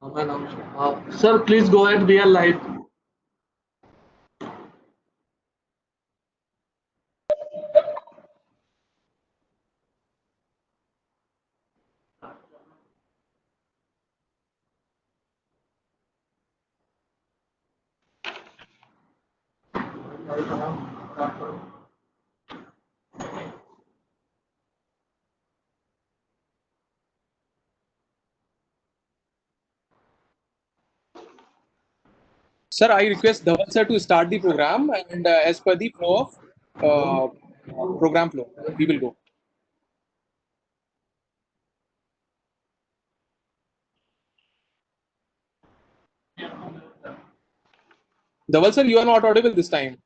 Sir, please go ahead. We are live. Sir, I request Dhaval sir to start the program, and as per the flow of program flow, we will go. Dhaval sir, you are not audible this time.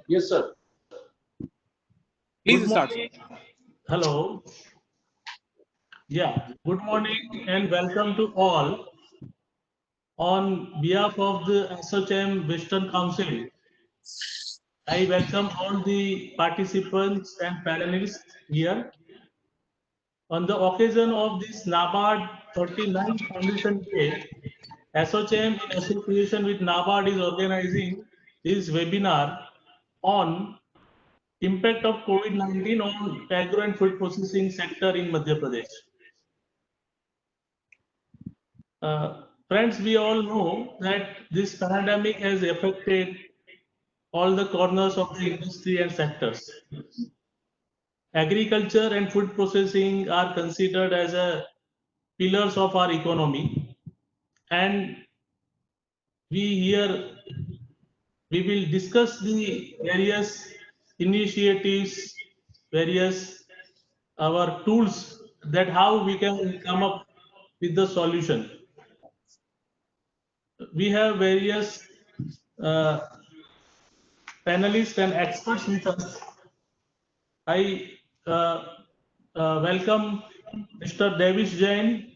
Yes, sir. Please Good start. morning. Hello. Yeah, good morning and welcome to all. On behalf of the SHM Western Council, I welcome all the participants and panelists here. On the occasion of this NABARD 39th Foundation Day, SHM in association with NABARD is organizing this webinar on impact of COVID-19 on agro and food processing sector in Madhya Pradesh. Friends, we all know that this pandemic has affected all the corners of the industry and sectors. Agriculture and food processing are considered as a pillars of our economy, and we will discuss the various initiatives, various our tools that how we can come up with the solution. We have various uh, panelists and experts with us. I welcome Mr. Davis Jain,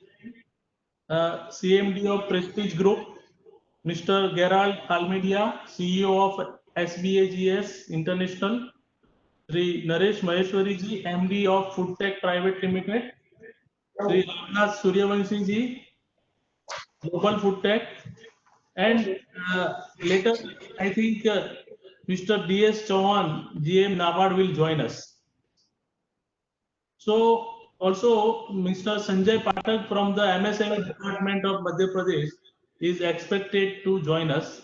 CMD of Prestige Group, Mr. Gerald Almedia, CEO of SBAGS International, Sri Naresh Maheshwari ji, MD of Foodtech Private Limited, Sri Ramnath Suryavanshi ji, Global Foodtech, and later I think Mr. DS Chauhan, GM NABARD will join us. So also Mr. Sanjay Pathak from the MSME department of Madhya Pradesh is expected to join us.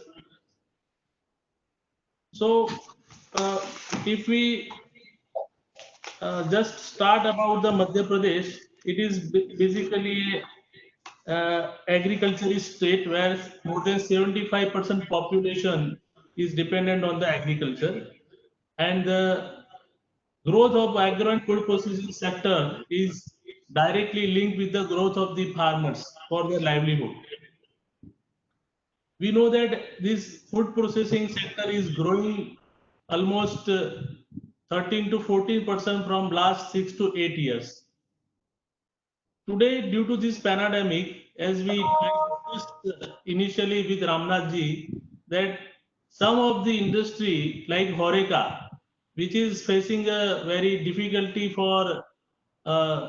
So if we just start about the Madhya Pradesh, it is basically agriculturist state where more than 75% population is dependent on the agriculture, and the growth of agro and food processing sector is directly linked with the growth of the farmers for their livelihood. We know that this food processing sector is growing almost 13 to 14% from last 6 to 8 years. Today, due to this pandemic, as we discussed initially with Ramnath ji, that some of the industry like Horeca, which is facing a very difficulty for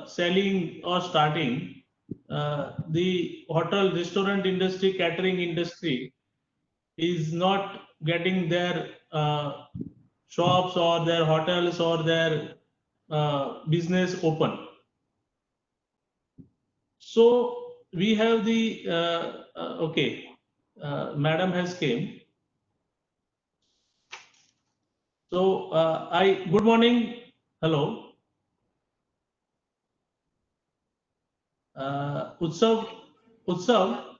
selling or starting, the hotel, restaurant industry, catering industry is not getting their shops or their hotels or their business open. So we have the okay, madam has came. So good morning, hello, Utsav, Utsav.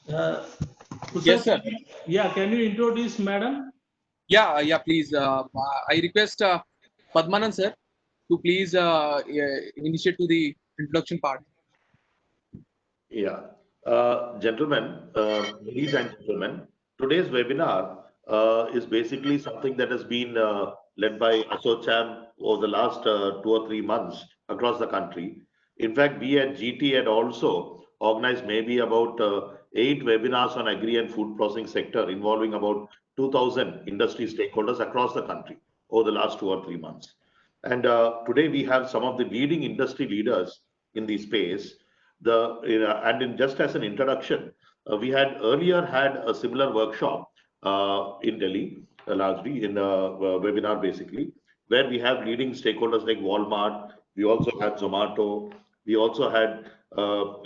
Utsav, Yes, sir. Yeah, can you introduce madam? Yeah, please. I request Padmanand sir to please initiate to the introduction part. Yeah, gentlemen, ladies and gentlemen, today's webinar is basically something that has been led by ASSOCHAM over the last 2 or 3 months across the country. In fact, we at GT had also organized maybe about 8 webinars on agri and food processing sector involving about 2,000 industry stakeholders across the country over the last 2 or 3 months. And today we have some of the leading industry leaders in the space. Just as an introduction, we had earlier had a similar workshop in Delhi, largely in a webinar basically, where we have leading stakeholders like Walmart. We also had Zomato. We also had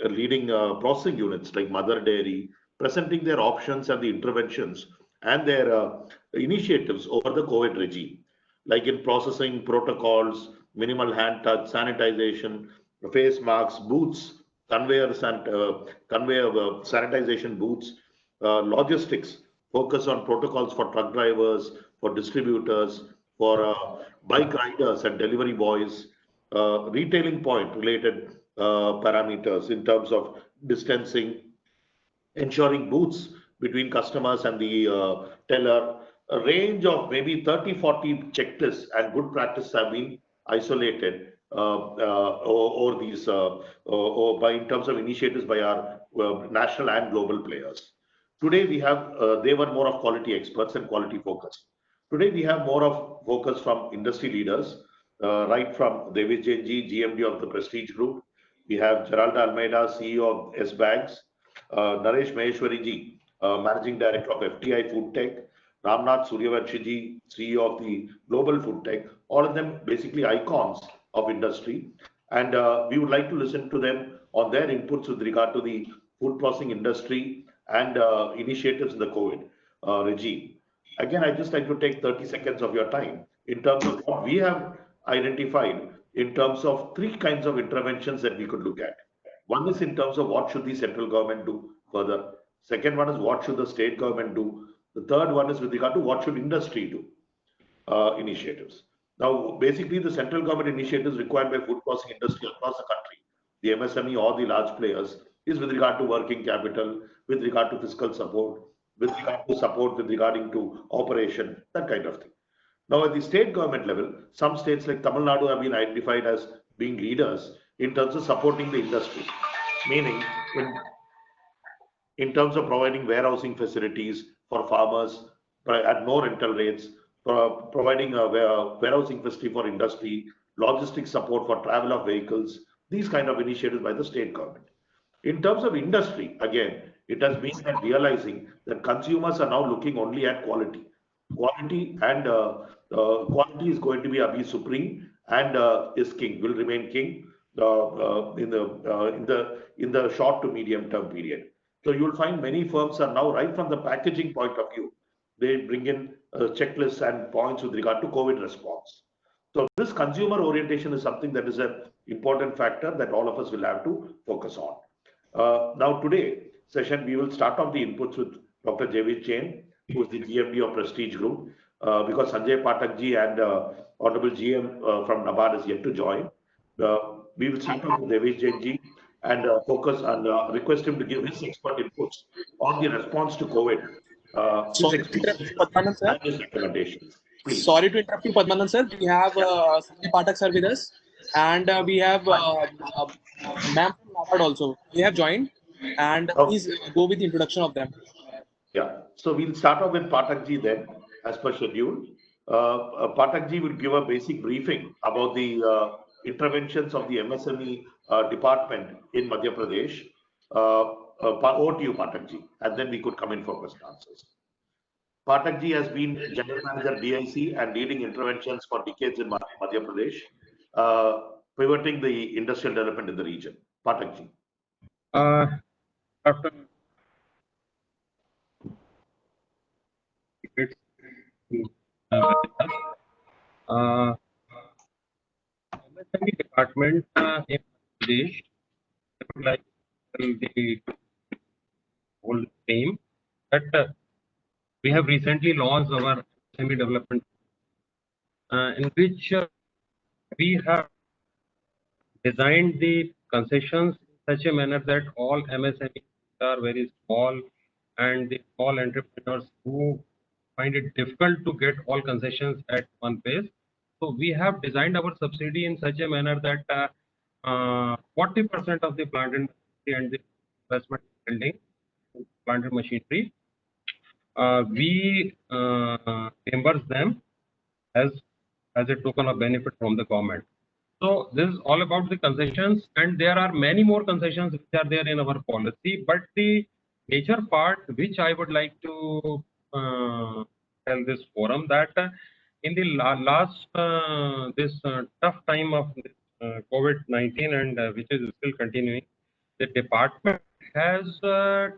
leading processing units like Mother Dairy presenting their options and the interventions and their initiatives over the COVID regime, like in processing protocols, minimal hand touch, sanitization, face masks, booths, conveyors and conveyor sanitization booths, logistics, focus on protocols for truck drivers, for distributors, for bike riders and delivery boys, retailing point related parameters in terms of distancing, ensuring booths between customers and the teller. A range of maybe 30, 40 checklists and good practices have been isolated over these or by in terms of initiatives by our national and global players. Today we have they were more of quality experts and quality focus. Today we have more of focus from industry leaders, right from Devis Jainji, GMD of the Prestige Group. We have Gerald Almeida, CEO of S Bags, Naresh Maheshwari ji, Managing Director of FTI Food Tech, Ramnath Suryavanshi ji, CEO of the Global Food Tech, all of them basically icons of industry. And we would like to listen to them on their inputs with regard to the food processing industry and initiatives in the COVID regime. Again, I just like to take 30 seconds of your time in terms of what we have identified in terms of three kinds of interventions that we could look at. One is in terms of what should the central government do further. Second one is what should the state government do. The third one is with regard to what should industry do initiatives. Now, basically, the central government initiatives required by food processing industry across the country, the MSME or the large players, is with regard to working capital, with regard to fiscal support, with regard to support with regarding to operation, that kind of thing. Now, at the state government level, some states like Tamil Nadu have been identified as being leaders in terms of supporting the industry, meaning in terms of providing warehousing facilities for farmers at no rental rates, providing a warehousing facility for industry, logistic support for travel of vehicles, these kind of initiatives by the state government. In terms of industry, again, it has been that realizing that consumers are now looking only at quality. Quality and quality is going to be supreme and is king, will remain king in the short to medium term period. So you will find many firms are now, right from the packaging point of view, they bring in checklists and points with regard to COVID response. So this consumer orientation is something that is an important factor that all of us will have to focus on. Now today session, we will start off the inputs with Dr. Devis Jain, who is the GMD of Prestige Group, because Sanjay Pathak ji and Honorable GM from NABARD is yet to join. We will start off with Devis Jain ji and focus and request him to give his expert inputs on the response to COVID. Sorry to interrupt you, Padmanand sir. And his recommendations. Please. Sorry to interrupt you, Padmanand sir. We have Sanjay Pathak sir with us, and we have ma'am from NABARD also. They have joined, and please go with the introduction of them. Yeah, so we'll start off with Pathak ji then, as per schedule. Pathak ji will give a basic briefing about the interventions of the MSME department in Madhya Pradesh. Over to you, Pathak ji, and then we could come in for question answers. Pathak ji has been General Manager BIC and leading interventions for decades in Madhya Pradesh, pivoting the industrial development in the region. Pathak ji. After MSME department in Pradesh, like the whole team, that we have recently launched our MSME development, in which we have designed the concessions in such a manner that all MSMEs are very small, and the small entrepreneurs who find it difficult to get all concessions at one place. So we have designed our subsidy in such a manner that 40% of the plant and the investment building, plant and machinery, we reimburse them as as a token of benefit from the government. So this is all about the concessions, and there are many more concessions which are there in our policy. But the major part which I would like to tell this forum that in the last this tough time of COVID-19 and which is still continuing, the department has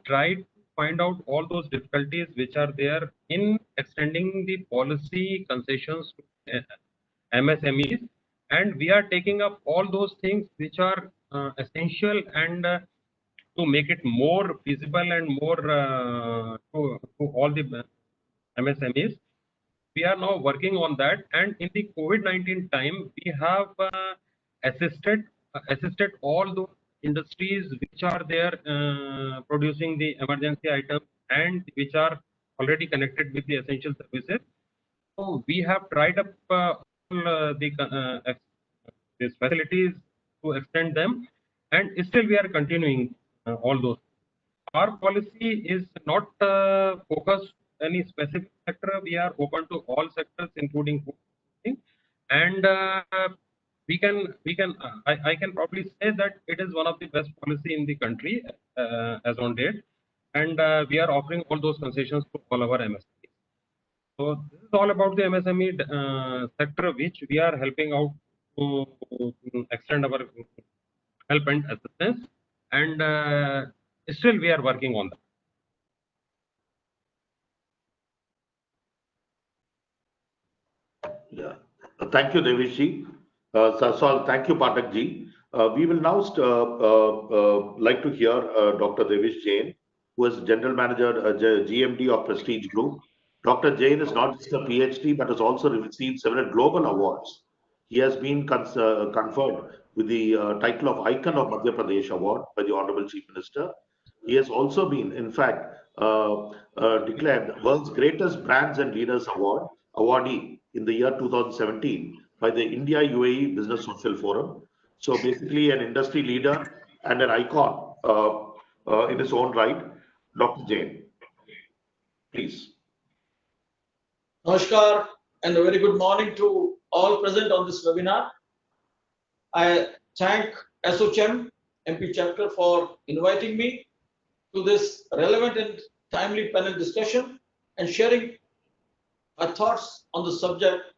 tried to find out all those difficulties which are there in extending the policy concessions to MSMEs, and we are taking up all those things which are essential and to make it more feasible and more to all the MSMEs. We are now working on that, and in the COVID-19 time, we have assisted all those industries which are there producing the emergency items and which are already connected with the essential services. So we have tried up these facilities to extend them, and still we are continuing all those. Our policy is not focused any specific sector. We are open to all sectors, including food processing, and I can probably say that it is one of the best policy in the country as on date, and we are offering all those concessions to all our MSMEs. So this is all about the MSME sector, which we are helping out to extend our help and assistance, and still we are working on that. Yeah. Thank you, Devishji. So thank you, Pathak ji. We will now like to hear Dr. Devish Jain, who is General Manager, GMD of Prestige Group. Dr. Jain is not just a PhD, but has also received several global awards. He has been conferred with the title of Icon of Madhya Pradesh Award by the Honorable Chief Minister. He has also been, in fact, declared the world's greatest brands and leaders awardee in the year 2017 by the India UAE Business Social Forum. So basically an industry leader and an icon in his own right. Dr. Jain, please. Namaskar and a very good morning to all present on this webinar. I thank ASSOCHAM MP chapter for inviting me to this relevant and timely panel discussion and sharing my thoughts on the subject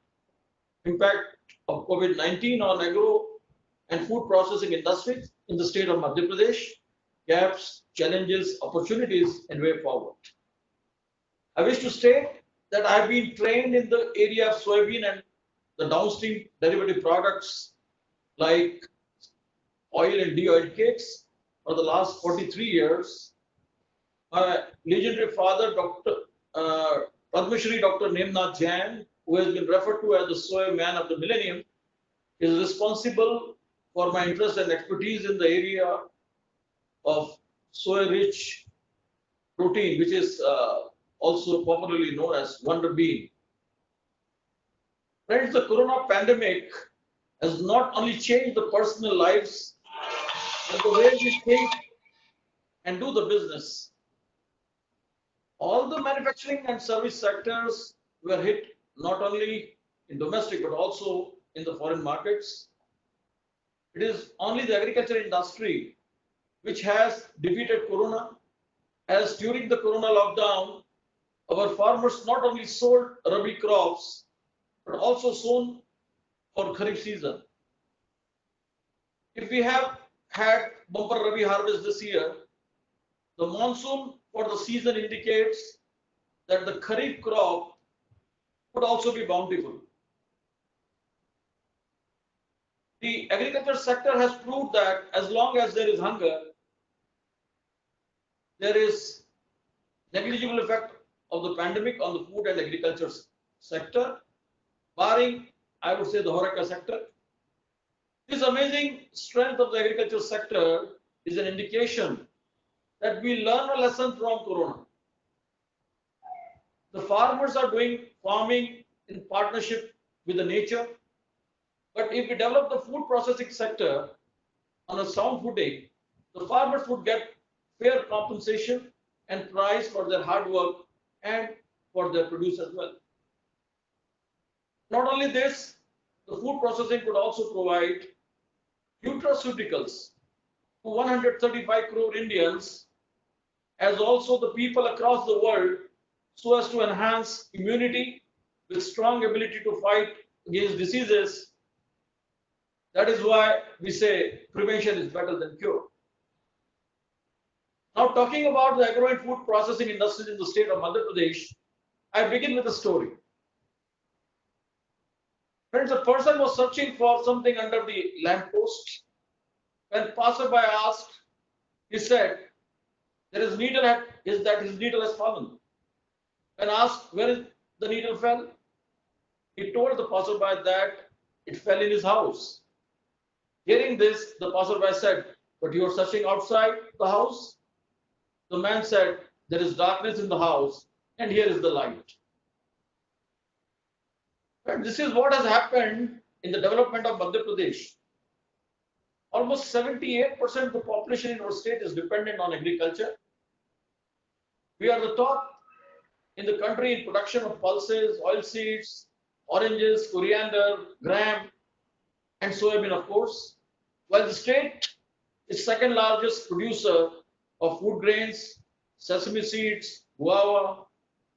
impact of COVID-19 on agro and food processing industries in the state of Madhya Pradesh, gaps, challenges, opportunities, and way forward. I wish to state that I have been trained in the area of soybean and the downstream derivative products like oil and de-oiled cakes for the last 43 years. My legendary father, Padma Shri Dr. Nemnath Jain, who has been referred to as the soy man of the millennium, is responsible for my interest and expertise in the area of soy-rich protein, which is also popularly known as Wonder Bean. Friends, the corona pandemic has not only changed the personal lives, but the way we think and do the business. All the manufacturing and service sectors were hit not only in domestic but also in the foreign markets. It is only the agriculture industry which has defeated corona, as during the corona lockdown, our farmers not only sold rabi crops but also sown for Kharif season. If we have had bumper rabi harvest this year, the monsoon for the season indicates that the Kharif crop could also be bountiful. The agriculture sector has proved that as long as there is hunger, there is negligible effect of the pandemic on the food and agriculture sector, barring, I would say, the HoReCa sector. This amazing strength of the agriculture sector is an indication that we learn a lesson from corona. The farmers are doing farming in partnership with the nature, but if we develop the food processing sector on a sound footing, the farmers would get fair compensation and price for their hard work and for their produce as well. Not only this, the food processing could also provide nutraceuticals to 135 crore Indians, as also the people across the world, so as to enhance immunity with strong ability to fight against diseases. That is why we say prevention is better than cure. Now, talking about the agro and food processing industries in the state of Madhya Pradesh, I begin with a story. Friends, a person was searching for something under the lamppost. When passerby asked, he said, "There is needle is that his needle has fallen." When asked where the needle fell, he told the passerby that it fell in his house. Hearing this, the passerby said, "But you are searching outside the house?" The man said, "There is darkness in the house, and here is the light." And this is what has happened in the development of Madhya Pradesh. Almost 78% of the population in our state is dependent on agriculture. We are the top in the country in production of pulses, oilseeds, oranges, coriander, gram, and soybean, of course, while the state is second largest producer of food grains, sesame seeds, guava,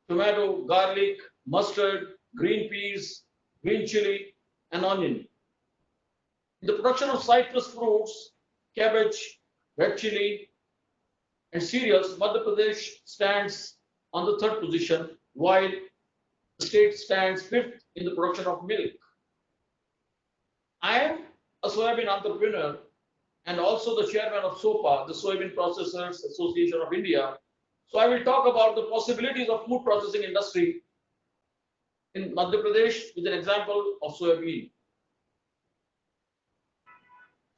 tomato, garlic, mustard, green peas, green chili, and onion. In the production of citrus fruits, cabbage, red chili, and cereals, Madhya Pradesh stands on the third position, while the state stands fifth in the production of milk. I am a soybean entrepreneur and also the chairman of SOPA, the Soybean Processors Association of India. So I will talk about the possibilities of food processing industry in Madhya Pradesh with an example of soybean.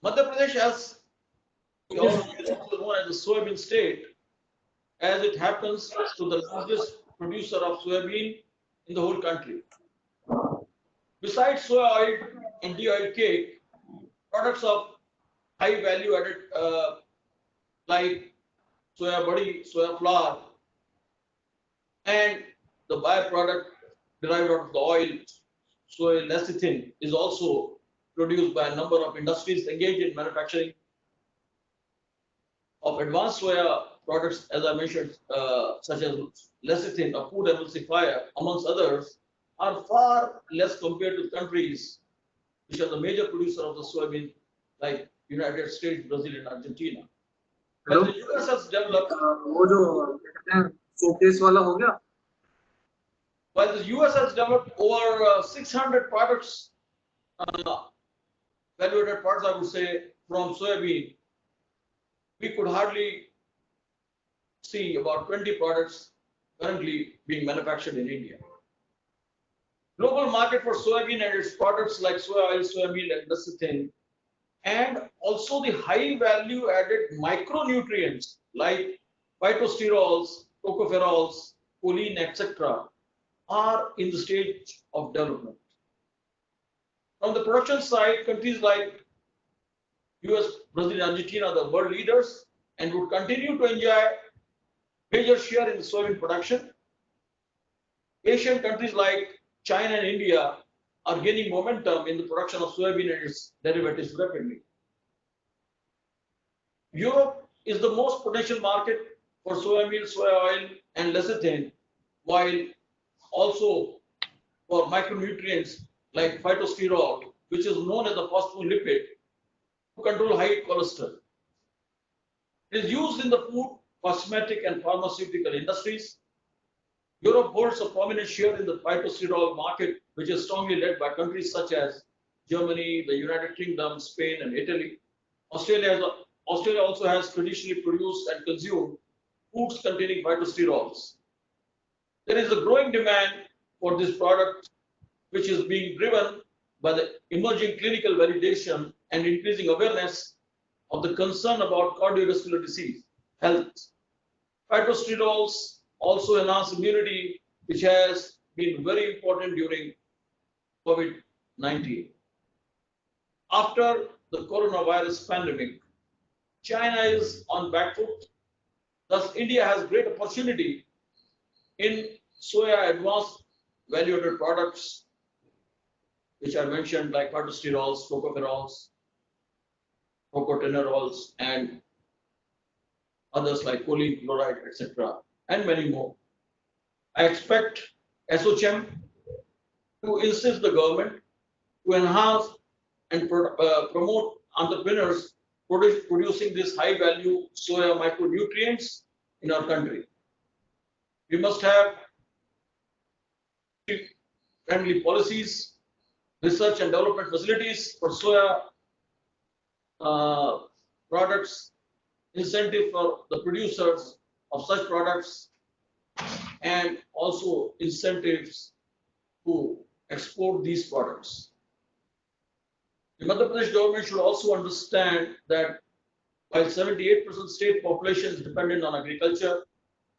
Madhya Pradesh is also known as the soybean state, as it happens to the largest producer of soybean in the whole country. Besides soya oil and de-oiled cake, products of high value added like soya body, soya flour, and the byproduct derived out of the oil, soy lecithin, is also produced by a number of industries engaged in manufacturing of advanced soya products, as I mentioned, such as lecithin, a food emulsifier, amongst others, are far less compared to countries which are the major producer of the soybean, like United States, Brazil, and Argentina. But the US has developed. वो जो कहते हैं showcase वाला हो गया. While the US has developed over 600 products, value-added products, I would say, from soybean, we could hardly see about 20 products currently being manufactured in India. Global market for soybean and its products like soya oil, soya meal, and lecithin, and also the high value added micronutrients like phytosterols, tocopherols, choline, etc., are in the stage of development. From the production side, countries like US, Brazil, and Argentina are the world leaders and would continue to enjoy major share in the soybean production. Asian countries like China and India are gaining momentum in the production of soybean and its derivatives rapidly. Europe is the most potential market for soya meal, soya oil, and lecithin, while also for micronutrients like phytosterol, which is known as a phospholipid, to control high cholesterol. It is used in the food, cosmetic, and pharmaceutical industries. Europe holds a prominent share in the phytosterol market, which is strongly led by countries such as Germany, the United Kingdom, Spain, and Italy. Australia also has traditionally produced and consumed foods containing phytosterols. There is a growing demand for this product, which is being driven by the emerging clinical validation and increasing awareness of the concern about cardiovascular disease health. Phytosterols also enhance immunity, which has been very important during COVID-19. After the coronavirus pandemic, China is on back foot. Thus, India has great opportunity in soya advanced value-added products. which I mentioned, like phytosterols, tocopherols, tocotenerols, and others like choline chloride, etc., and many more. I expect ASSOCHAM to insist the government to enhance and promote entrepreneurs producing this high value soya micronutrients in our country. We must have friendly policies, research and development facilities for soya products, incentive for the producers of such products, and also incentives to export these products. The Madhya Pradesh government should also understand that while 78% state population is dependent on agriculture,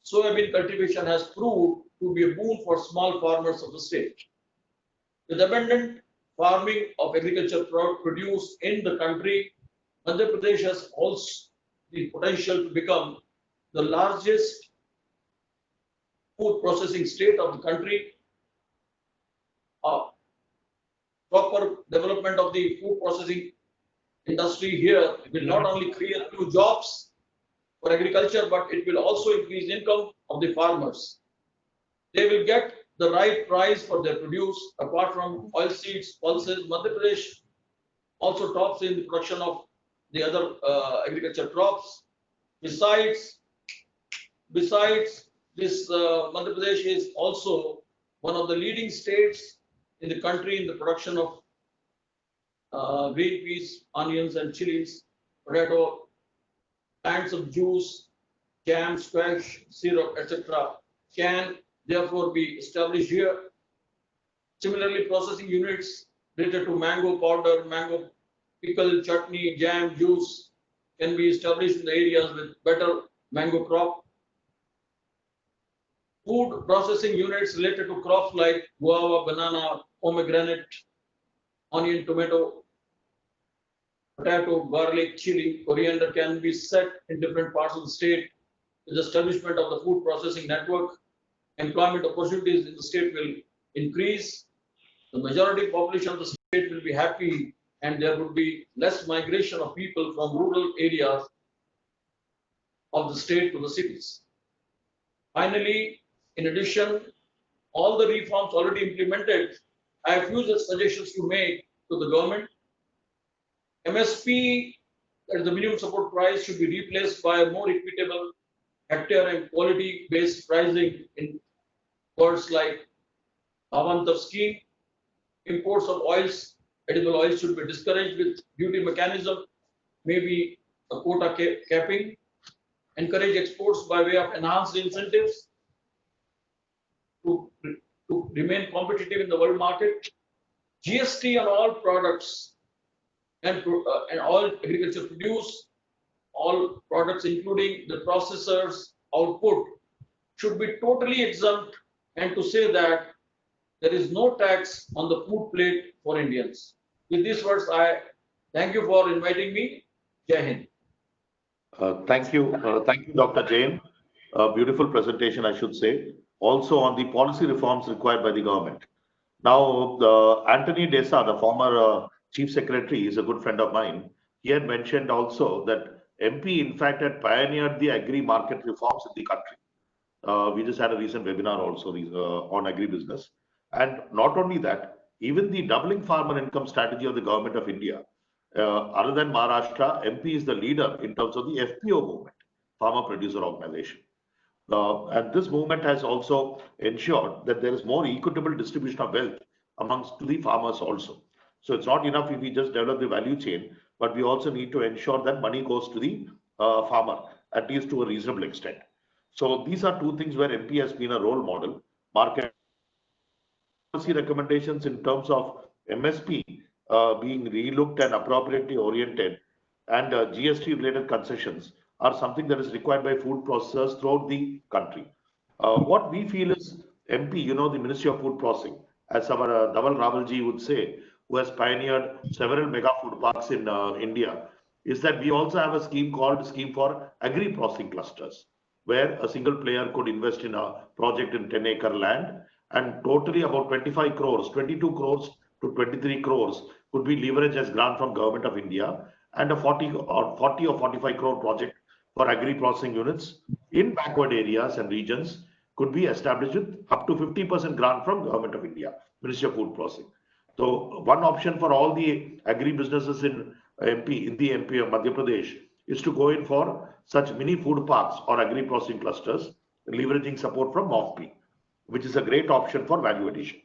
soybean cultivation has proved to be a boon for small farmers of the state. With abundant farming of agriculture produce in the country, Madhya Pradesh has also the potential to become the largest food processing state of the country. Proper development of the food processing industry here will not only create new jobs for agriculture, but it will also increase income of the farmers. They will get the right price for their produce. Apart from oilseeds, pulses, Madhya Pradesh also tops in the production of the other agriculture crops. Besides this, Madhya Pradesh is also one of the leading states in the country in the production of green peas, onions, and chilies, potato, plants of juice, jam, squash, syrup, etc. can therefore be established here. Similarly, processing units related to mango powder, mango pickle, chutney, jam, juice can be established in the areas with better mango crop. Food processing units related to crops like guava, banana, pomegranate, onion, tomato, potato, garlic, chili, coriander can be set in different parts of the state. With the establishment of the food processing network, employment opportunities in the state will increase. The majority population of the state will be happy, and there would be less migration of people from rural areas of the state to the cities. Finally, in addition, all the reforms already implemented, I have few suggestions to make to the government. MSP, that is the minimum support price, should be replaced by a more equitable hectare and quality based pricing in words like Bhavantar scheme. Imports of oils, edible oils should be discouraged with duty mechanism, maybe a quota capping. Encourage exports by way of enhanced incentives to remain competitive in the world market. GST on all products and all agriculture produce, all products including the processors output should be totally exempt, and to say that there is no tax on the food plate for Indians. With these words, I thank you for inviting me. Jai Hind. Thank you, Dr. Jain. A beautiful presentation, I should say. Also on the policy reforms required by the government. Now, Anthony Desa, the former Chief Secretary, is a good friend of mine. He had mentioned also that MP, in fact, had pioneered the agri-market reforms in the country. We just had a recent webinar also on agribusiness. And not only that, even the doubling farmer income strategy of the government of India, other than Maharashtra, MP is the leader in terms of the FPO movement, Farmer Producer Organization. And this movement has also ensured that there is more equitable distribution of wealth amongst the farmers also. So it's not enough if we just develop the value chain, but we also need to ensure that money goes to the farmer, at least to a reasonable extent. So these are two things where MP has been a role model. Market policy recommendations in terms of MSP being relooked and appropriately oriented, and GST related concessions are something that is required by food processors throughout the country. What we feel is MP, the Ministry of Food Processing, as our Dhaval Rawalji would say, who has pioneered several mega food parks in India, is that we also have a scheme called Scheme for Agri Processing Clusters, where a single player could invest in a project in 10-acre land, and totally about 25 crores, 22 crores to 23 crores could be leveraged as grant from Government of India, and a 40 or 45 crore project for agri processing units in backward areas and regions could be established with up to 50% grant from Government of India, Ministry of Food Processing. So one option for all the agri businesses in the MP of Madhya Pradesh is to go in for such mini food parks or agri processing clusters, leveraging support from MOFP, which is a great option for value addition.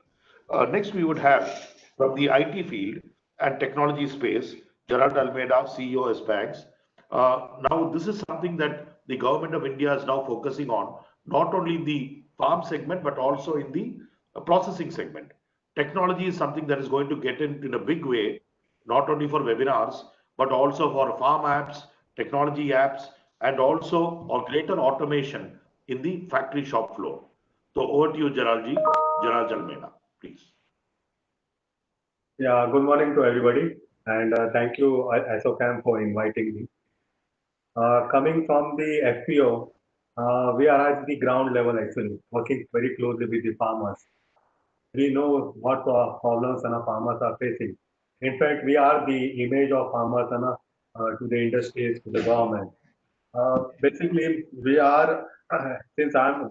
Next, we would have from the IT field and technology space, Gerald Almeida, CEO S Banks. Now, this is something that the government of India is now focusing on, not only in the farm segment, but also in the processing segment. Technology is something that is going to get in a big way, not only for webinars, but also for farm apps, technology apps, and also or greater automation in the factory shop floor. So over to you, Gerald Almeida, please. Yeah, good morning to everybody, and thank you, ASSOCHAM, for inviting me. Coming from the FPO, we are at the ground level actually, working very closely with the farmers. We know what problems farmers are facing. In fact, we are the image of farmers to the industries, to the government. Basically, we are since I am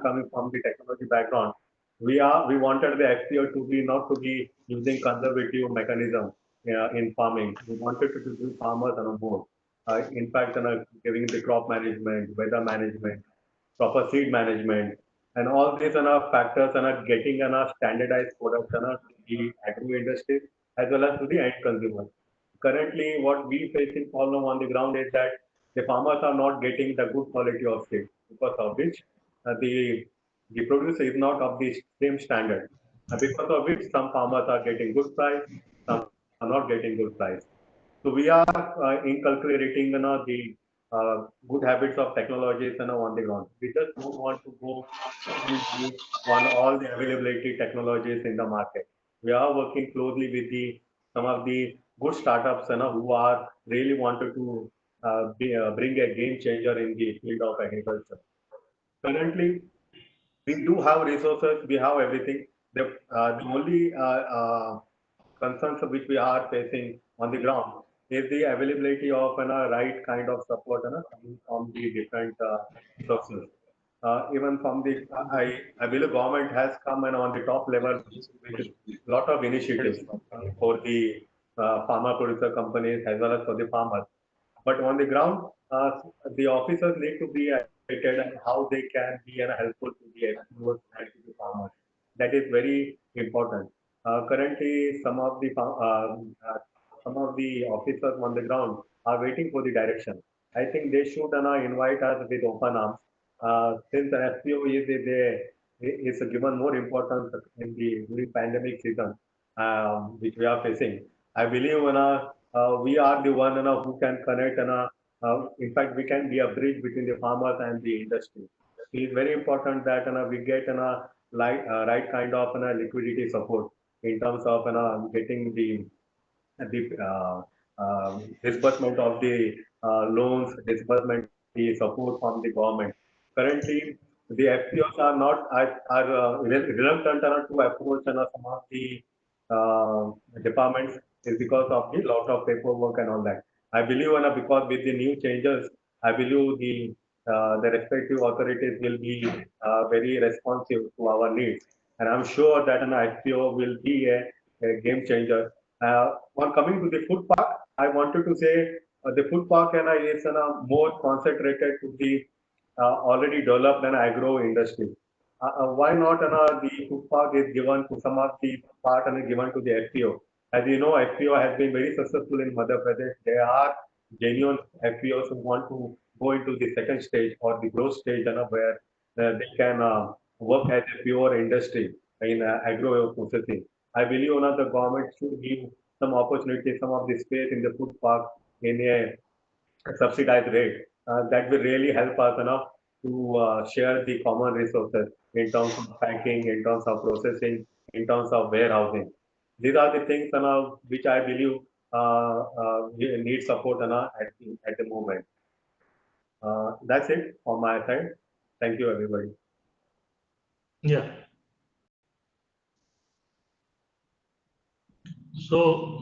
coming from the technology background, we wanted the FPO to be not to be using conservative mechanism in farming. We wanted to do farmers on board. In fact, giving the crop management, weather management, proper seed management, and all these factors getting standardized products to the agri industry as well as to the end consumer. Currently, what we facing problem on the ground is that the farmers are not getting the good quality of seed, because of which the produce is not of the same standard. Because of which some farmers are getting good price, some are not getting good price. So we are inculcating the good habits of technologies on the ground. We just don't want to go on all the availability technologies in the market. We are working closely with some of the good startups who are really wanted to bring a game changer in the field of agriculture. Currently, we do have resources, we have everything. The only concerns which we are facing on the ground is the availability of right kind of support coming from the different sources. Even from the, I believe government has come on the top level with a lot of initiatives for the farmer producer companies as well as for the farmers. But on the ground, the officers need to be educated on how they can be helpful to the exporters and to the farmers. That is very important. Currently, some of the officers on the ground are waiting for the direction. I think they should invite us with open arms. Since the FPO is given more importance in the during pandemic season, which we are facing. I believe we are the one who can connect in fact we can be a bridge between the farmers and the industry. It is very important that we get right kind of liquidity support in terms of getting the disbursement of the loans, disbursement the support from the government. Currently, the FPOs are not reluctant to approach some of the departments is because of the lot of paperwork and all that. I believe because with the new changes, I believe the respective authorities will be very responsive to our needs, and I'm sure that an FPO will be a game changer. On coming to the food park, I wanted to say the food park is more concentrated to the already developed agro industry. Why not the food park is given to some of the part and given to the FPO? As you know, FPO has been very successful in Madhya Pradesh. There are genuine FPOs who want to go into the second stage or the growth stage where they can work as a pure industry in agro processing. I believe the government should give some opportunity, some of the space in the food park in a subsidized rate. That will really help us to share the common resources in terms of packing, in terms of processing, in terms of warehousing. These are the things which I believe we need support at the moment. That's it on my side. Thank you, everybody. Yeah. So,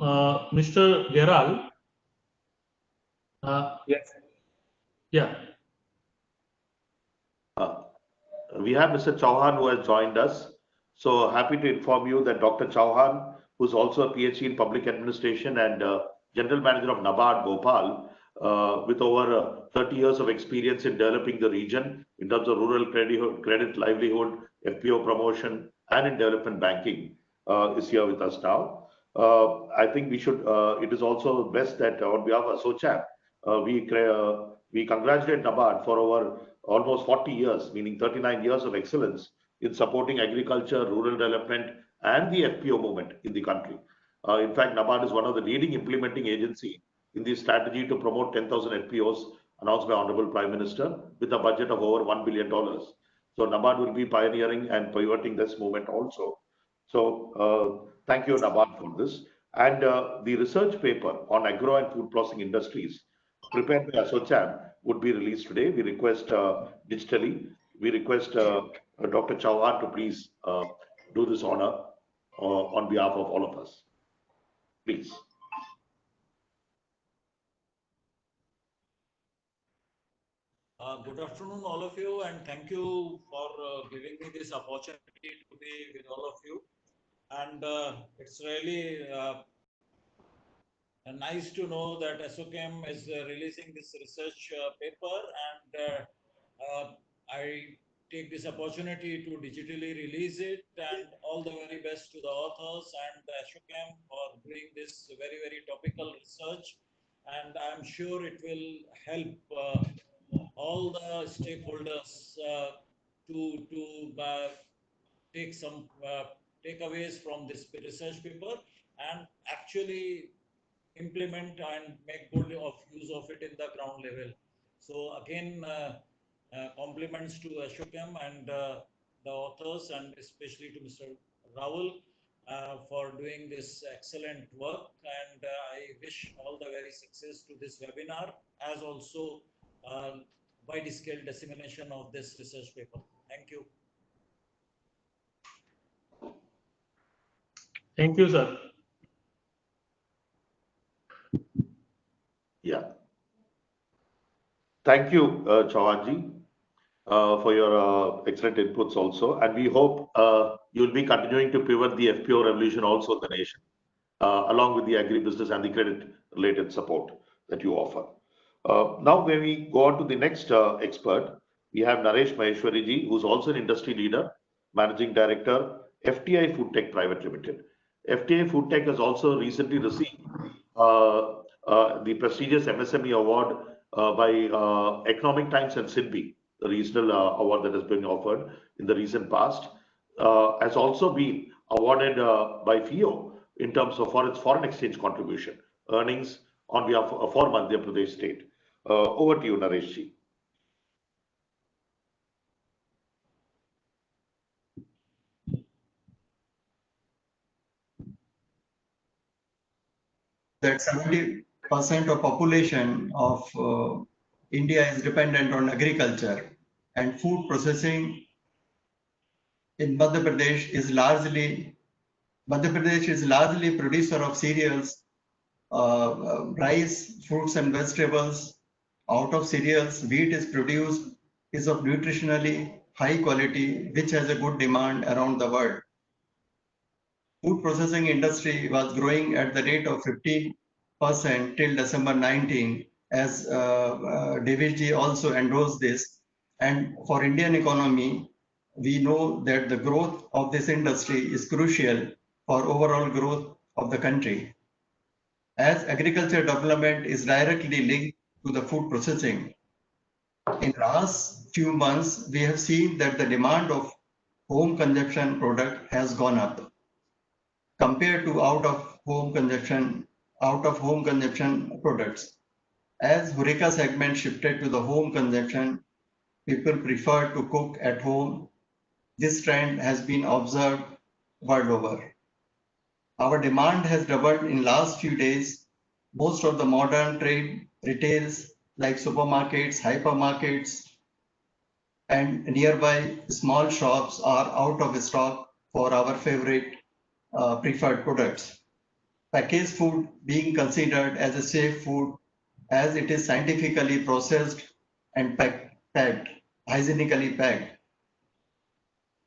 Mr. Geral, Yes. yeah, We have Mr. Chauhan who has joined us. So happy to inform you that Dr. Chauhan, who's also a PhD in public administration and general manager of NABARD Bhopal, with over 30 years of experience in developing the region in terms of rural credit livelihood, FPO promotion, and in development banking, is here with us now. I think we should, it is also best that on behalf of ASSOCHAM, we congratulate NABARD for over almost 40 years, meaning 39 years of excellence in supporting agriculture, rural development, and the FPO movement in the country. In fact, NABARD is one of the leading implementing agency in the strategy to promote 10,000 FPOs announced by Honorable Prime Minister with a budget of over $1 billion. So NABARD will be pioneering and pivoting this movement also. So thank you, NABARD, for this. And the research paper on agro and food processing industries prepared by ASSOCHAM would be released today. We request digitally, we request Dr. Chauhan to please do this honor on behalf of all of us. Please. Good afternoon, all of you, and thank you for giving me this opportunity to be with all of you. And it's really nice to know that ASSOCHAM is releasing this research paper, and I take this opportunity to digitally release it, and all the very best to the authors and ASSOCHAM for doing this very, very topical research. And I'm sure it will help all the stakeholders to take some takeaways from this research paper and actually implement and make good of use of it in the ground level. So again, compliments to ASSOCHAM and the authors, and especially to Mr. Rahul for doing this excellent work. And I wish all the very success to this webinar, as also wide scale dissemination of this research paper. Thank you. thank you, sir. Yeah. Thank you, Chauhanji, for your excellent inputs also. And we hope you'll be continuing to pivot the FPO revolution also in the nation, along with the agribusiness and the credit related support that you offer. Now, when we go on to the next expert, we have Naresh Maheshwariji, who's also an industry leader, Managing Director, FTI Foodtech Private Limited. FTI Foodtech has also recently received the prestigious MSME award by Economic Times and SIDBI, the regional award that has been offered in the recent past, has also been awarded by FIO in terms of for its foreign exchange contribution, earnings on behalf of for Madhya Pradesh state. Over to you, Nareshji. That 70% of population of India is dependent on agriculture, and food processing in Madhya Pradesh is largely producer of cereals, rice, fruits and vegetables. Out of cereals, wheat is produced is of nutritionally high quality, which has a good demand around the world. Food processing industry was growing at the rate of 15% till December 19, as Davidji also endorsed this. And for Indian economy, we know that the growth of this industry is crucial for overall growth of the country. As agriculture development is directly linked to the food processing, in the last few months, we have seen that the demand of home consumption product has gone up compared to out of home consumption products. As HoReCa segment shifted to the home consumption, people prefer to cook at home. This trend has been observed world over. Our demand has doubled in last few days. Most of the modern trade retails like supermarkets, hypermarkets, and nearby small shops are out of stock for our favorite preferred products. packaged food being considered as a safe food as it is scientifically processed and packed, hygienically packed.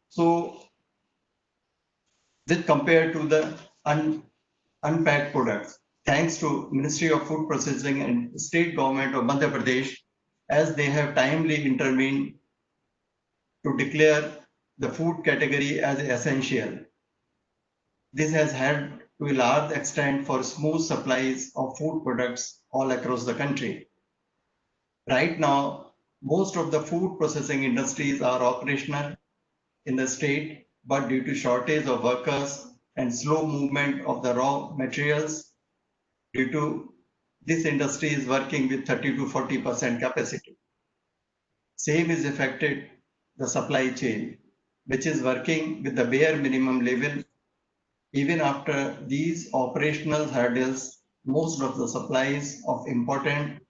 So this compared to the unpacked products, thanks to Ministry of Food Processing and State Government of Madhya Pradesh, as they have timely intervened to declare the food category as essential. This has helped to a large extent for smooth supplies of food products all across the country. Right now, most of the food processing industries are operational in the state, but due to shortage of workers and slow movement of the raw materials, due to this industry is working with 30 to 40% capacity. Same is affected the supply chain, which is working with the bare minimum level. Even after these operational hurdles, most of the supplies of important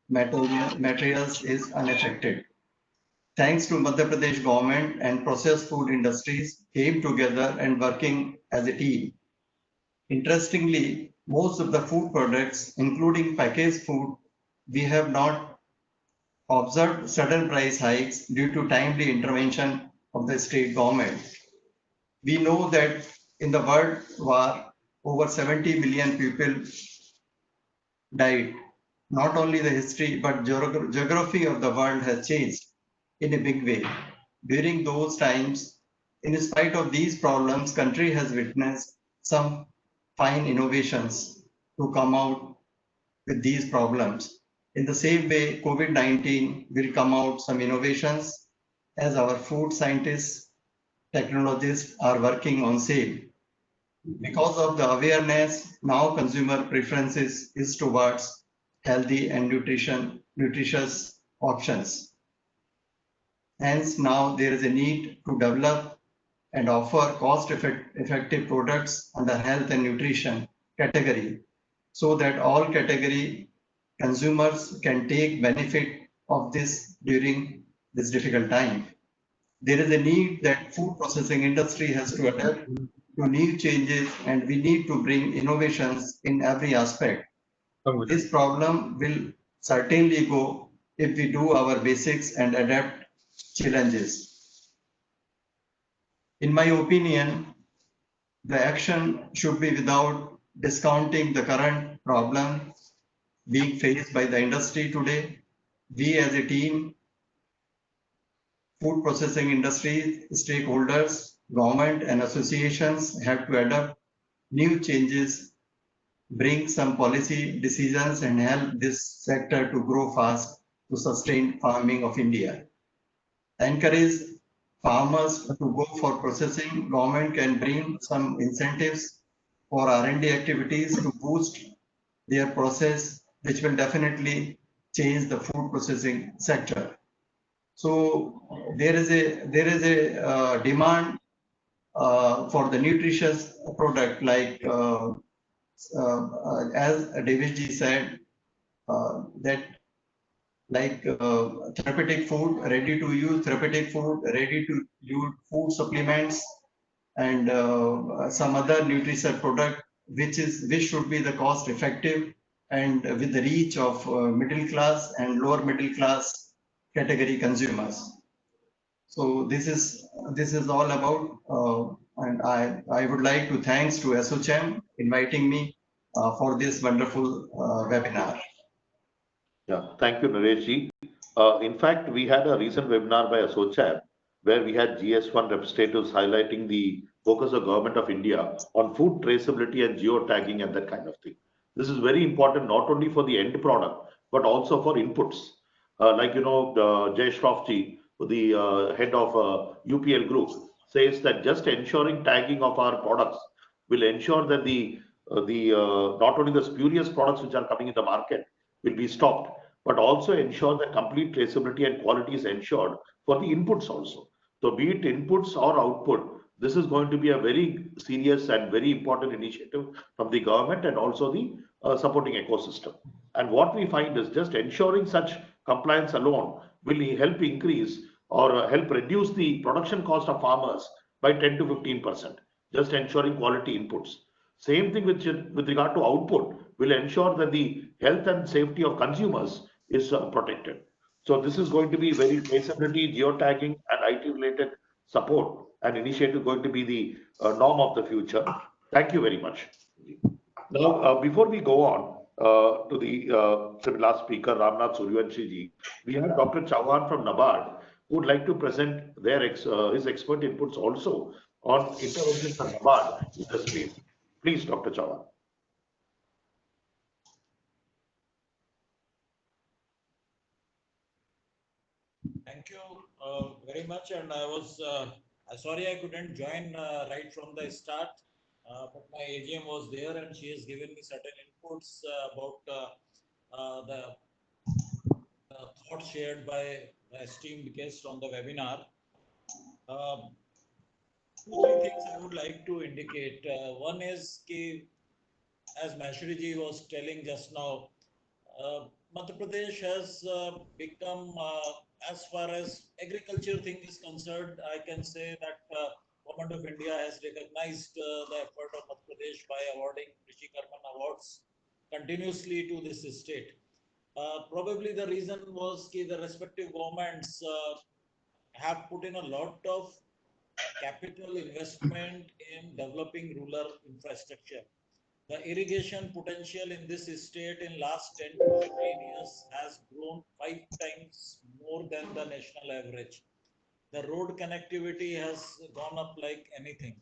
materials is unaffected. Thanks to Madhya Pradesh government and processed food industries came together and working as a team. Interestingly, most of the food products, including packaged food, we have not observed sudden price hikes due to timely intervention of the state government. We know that in the world war, over 70 million people died. Not only the history, but geography of the world has changed in a big way. During those times, in spite of these problems, country has witnessed some fine innovations to come out with these problems. In the same way, COVID-19 will come out some innovations as our food scientists, technologists are working on same. Because of the awareness, now consumer preferences is towards healthy and nutritious options. Hence, now there is a need to develop and offer cost-effective products under health and nutrition category so that all category consumers can take benefit of this during this difficult time. There is a need that food processing industry has to adapt to new changes, and we need to bring innovations in every aspect. This problem will certainly go if we do our basics and adapt challenges. In my opinion, the action should be without discounting the current problem being faced by the industry today. We as a team, food processing industry, stakeholders, government and associations have to adapt new changes, bring some policy decisions and help this sector to grow fast to sustain farming of India. Encourage farmers to go for processing. Government can bring some incentives for R&D activities to boost their process, which will definitely change the food processing sector. So there is a demand for the nutritious product, like as Davis ji said, that like therapeutic food, ready to use therapeutic food, ready to use food supplements, and some other nutritious product which should be the cost effective and with the reach of middle class and lower middle class category consumers. So this is all about, and I would like to thanks to ASSOCHAM inviting me for this wonderful webinar. Yeah, thank you, Naresh ji. In fact, we had a recent webinar by ASSOCHAM where we had GS1 representatives highlighting the focus of Government of India on food traceability and geotagging and that kind of thing. This is very important not only for the end product but also for inputs. Like Jay Shroff ji, the head of UPL Group, says that just ensuring tagging of our products will ensure that the not only the spurious products which are coming in the market will be stopped, but also ensure that complete traceability and quality is ensured for the inputs also. So be it inputs or output, this is going to be a very serious and very important initiative from the government and also the supporting ecosystem. And what we find is just ensuring such compliance alone will help increase or help reduce the production cost of farmers by 10 to 15%, just ensuring quality inputs. Same thing with regard to output will ensure that the health and safety of consumers is protected. So this is going to be very traceability, geotagging, and IT related support and initiative going to be the norm of the future. Thank you very much. Now, before we go on to the last speaker, Ramnath Suryavanshi ji, we have Dr. Chauhan from NABARD who would like to present his expert inputs also on interventions of NABARD in the space. Please, Dr. Chauhan. Thank you very much. And I was sorry I couldn't join right from the start, but my AGM was there and she has given me certain inputs about the thoughts shared by the esteemed guest on the webinar. Two, three things I would like to indicate. One is as Maheshwari ji was telling just now, Madhya Pradesh has become, as far as agriculture thing is concerned, I can say that Government of India has recognized the effort of Madhya Pradesh by awarding Rishi Karman awards continuously to this state. Probably the reason was that the respective governments have put in a lot of capital investment in developing rural infrastructure. The irrigation potential in this state in last 10 to 15 years has grown 5 times more than the national average. The road connectivity has gone up like anything.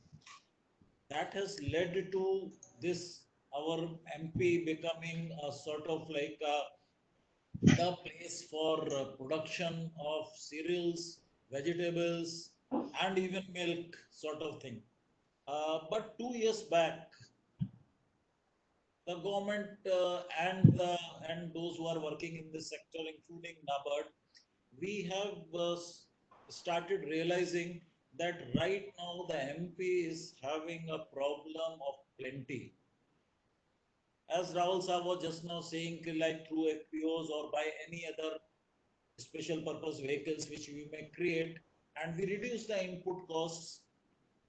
That has led to this, our MP becoming a sort of like the place for production of cereals, vegetables, and even milk sort of thing. But 2 years back, the government and those who are working in this sector, including NABARD, we have started realizing that right now the MP is having a problem of plenty. As Rahul Sahab was just now saying, like through FPOs or by any other special purpose vehicles which we may create, and we reduce the input costs,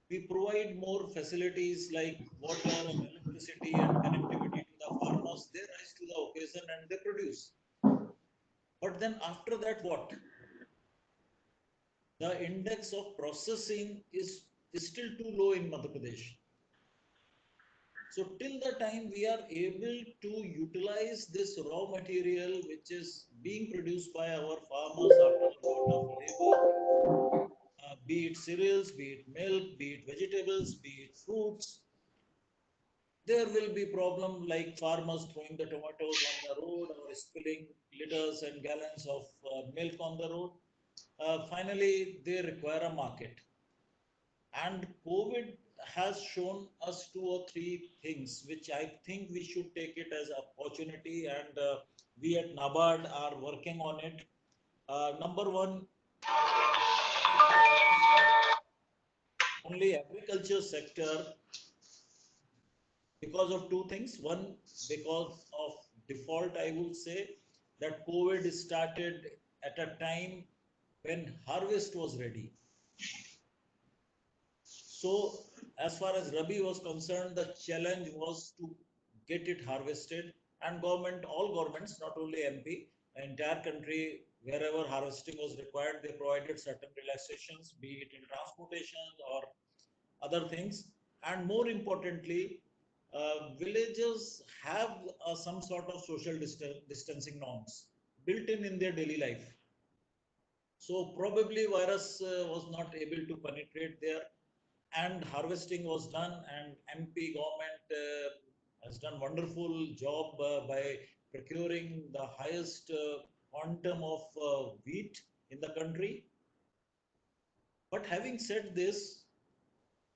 we provide more facilities like water and electricity and connectivity to the farmers. They rise to the occasion and they produce. But then after that, what? The index of processing is still too low in Madhya Pradesh. So till the time we are able to utilize this raw material which is being produced by our farmers after a lot of labor, be it cereals, be it milk, be it vegetables, be it fruits, there will be problem like farmers throwing the tomatoes on the road or spilling liters and gallons of milk on the road. Finally, they require a market. And COVID has shown us 2 or 3 things, which I think we should take it as opportunity, and we at NABARD are working on it. Number one, only agriculture sector, because of 2 things. One, because of default, I would say that COVID started at a time when harvest was ready. So as far as Rabi was concerned, the challenge was to get it harvested, and government, all governments, not only MP, entire country, wherever harvesting was required, they provided certain relaxations, be it in transportation or other things. And more importantly, villages have some sort of social distancing norms built in their daily life. So probably virus was not able to penetrate there, and harvesting was done, and MP government has done wonderful job by procuring the highest quantum of wheat in the country. But having said this,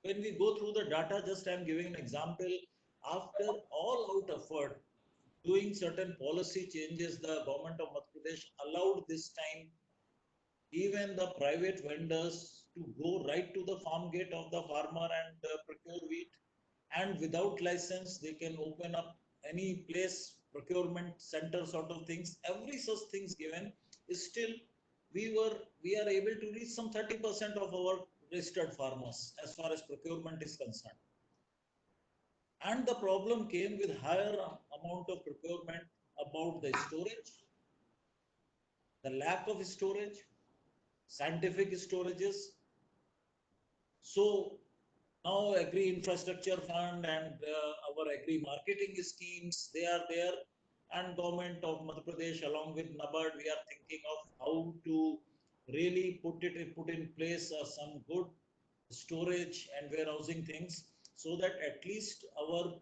when we go through the data, just I'm giving an example, after all out effort, doing certain policy changes, the government of Madhya Pradesh allowed this time even the private vendors to go right to the farm gate of the farmer and procure wheat. And without license, they can open up any place, procurement center sort of things. Every such things given is still, we are able to reach some 30% of our registered farmers as far as procurement is concerned. And the problem came with higher amount of procurement about the storage, the lack of storage, scientific storages. So now Agri Infrastructure Fund and our Agri Marketing schemes, they are there. And government of Madhya Pradesh along with NABARD, we are thinking of how to really put in place some good storage and warehousing things, so that at least our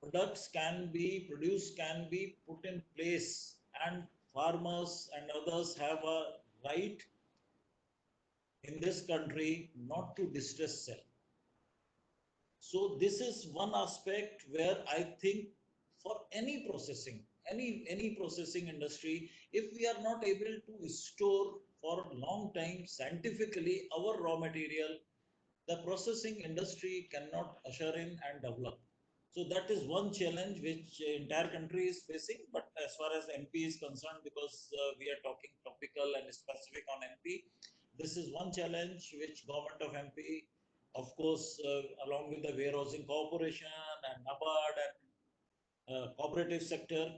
products can be produced, can be put in place, and farmers and others have a right in this country not to distress sell. So this is one aspect where I think for any processing, any processing industry, if we are not able to store for a long time scientifically our raw material, the processing industry cannot usher in and develop. So that is one challenge which entire country is facing. But as far as MP is concerned, because we are talking topical and specific on MP, this is one challenge which government of MP, of course, along with the warehousing corporation and NABARD and cooperative sector,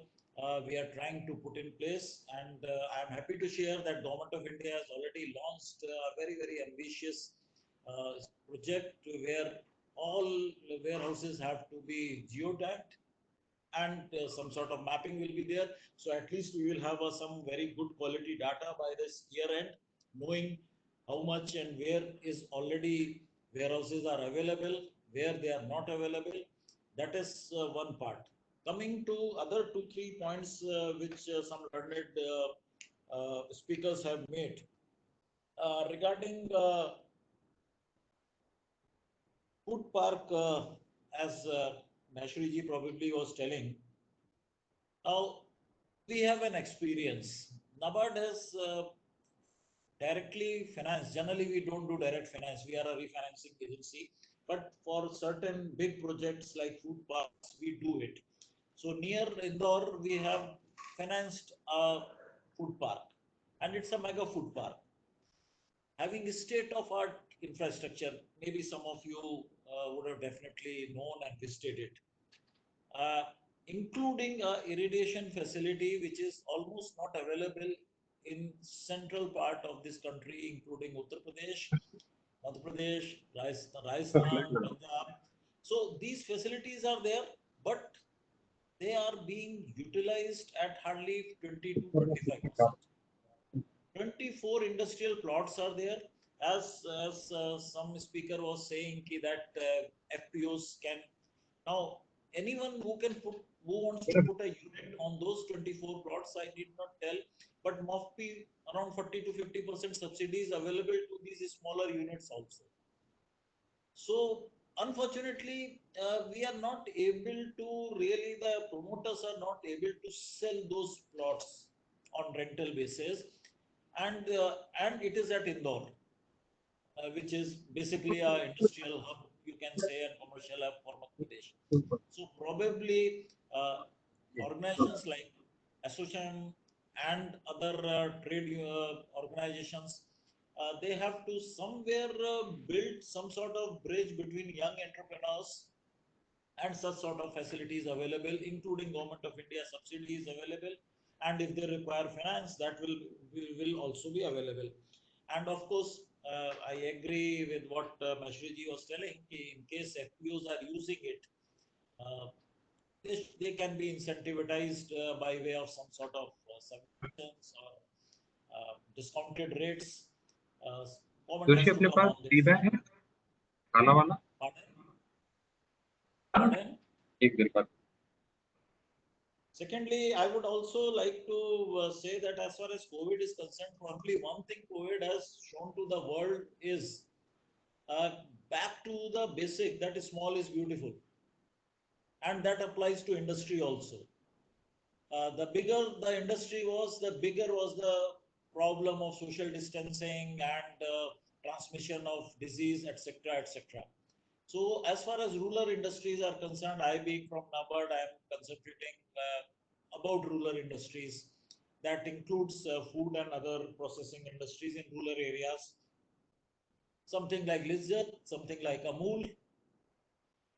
we are trying to put in place. And I am happy to share that Government of India has already launched a very ambitious project where all warehouses have to be geotagged, and some sort of mapping will be there. So at least we will have some very good quality data by this year end, knowing how much and where is already warehouses are available, where they are not available. That is one part. Coming to other 2-3 points which some learned speakers have made regarding food park, as Mashri ji probably was telling. Now, we have an experience. NABARD has directly financed. Generally, we don't do direct finance. We are a refinancing agency. But for certain big projects like food parks, we do it. So near Indore, we have financed a food park, and it's a mega food park, having a state-of-art infrastructure. Maybe some of you would have definitely known and visited it. Including a irrigation facility which is almost not available in central part of this country, including Uttar Pradesh, Madhya Pradesh, Rajasthan, Punjab. So these facilities are there, but they are being utilized at hardly 20 to 25%. 24 industrial plots are there. As some speaker was saying that FPOs can now, anyone who wants to put a unit on those 24 plots, I did not tell, but MOFPI around 40 to 50% subsidies available to these smaller units also. So unfortunately, we are not able to really, the promoters are not able to sell those plots on rental basis, and it is at Indore, which is basically a industrial hub, you can say, and commercial hub for Madhya Pradesh. So probably organizations like ASSOCHAM and other trade organizations, they have to somewhere build some sort of bridge between young entrepreneurs and such sort of facilities available, including Government of India subsidies available. And if they require finance, that will also be available. And of course, I agree with what Mashri ji was telling. In case FPOs are using it, they can be incentivized by way of some sort of subventions or discounted rates. Government has Joshi to अपने come pass on this. सीधा है काला वाला Pardon? एक देर बाद Secondly, I would also like to say that as far as COVID is concerned, probably one thing COVID has shown to the world is back to the basic, that small is beautiful. And that applies to industry also. The bigger the industry was, the bigger was the problem of social distancing and transmission of disease, etc., etc. So as far as rural industries are concerned, I being from NABARD, I am concentrating about rural industries. That includes food and other processing industries in rural areas. Something like Lizzat, something like Amul,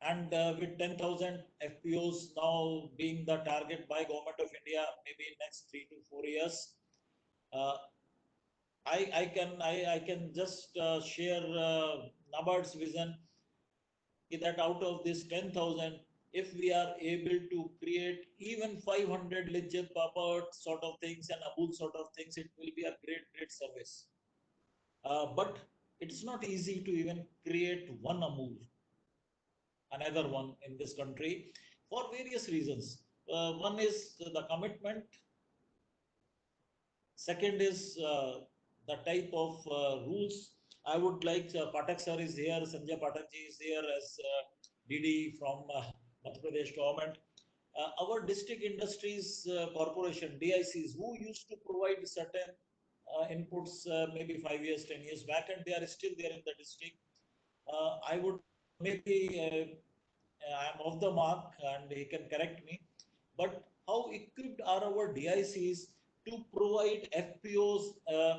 And with 10,000 FPOs now being the target by Government of India, maybe in next 3 to 4 years, I can just share NABARD's vision that out of this 10,000, if we are able to create even 500 Lijjat Papad sort of things and Amul sort of things, it will be a great service. But it's not easy to even create one Amul, another one in this country, for various reasons. One is the commitment. Second is the type of rules. I would like Pathak sir is here, Sanjay Pathak ji is here as DD from Madhya Pradesh government. Our district industries corporation, DICs, who used to provide certain inputs maybe 5 years, 10 years back, and they are still there in the district. I would maybe I'm off the mark and he can correct me, but how equipped are our DICs to provide FPOs,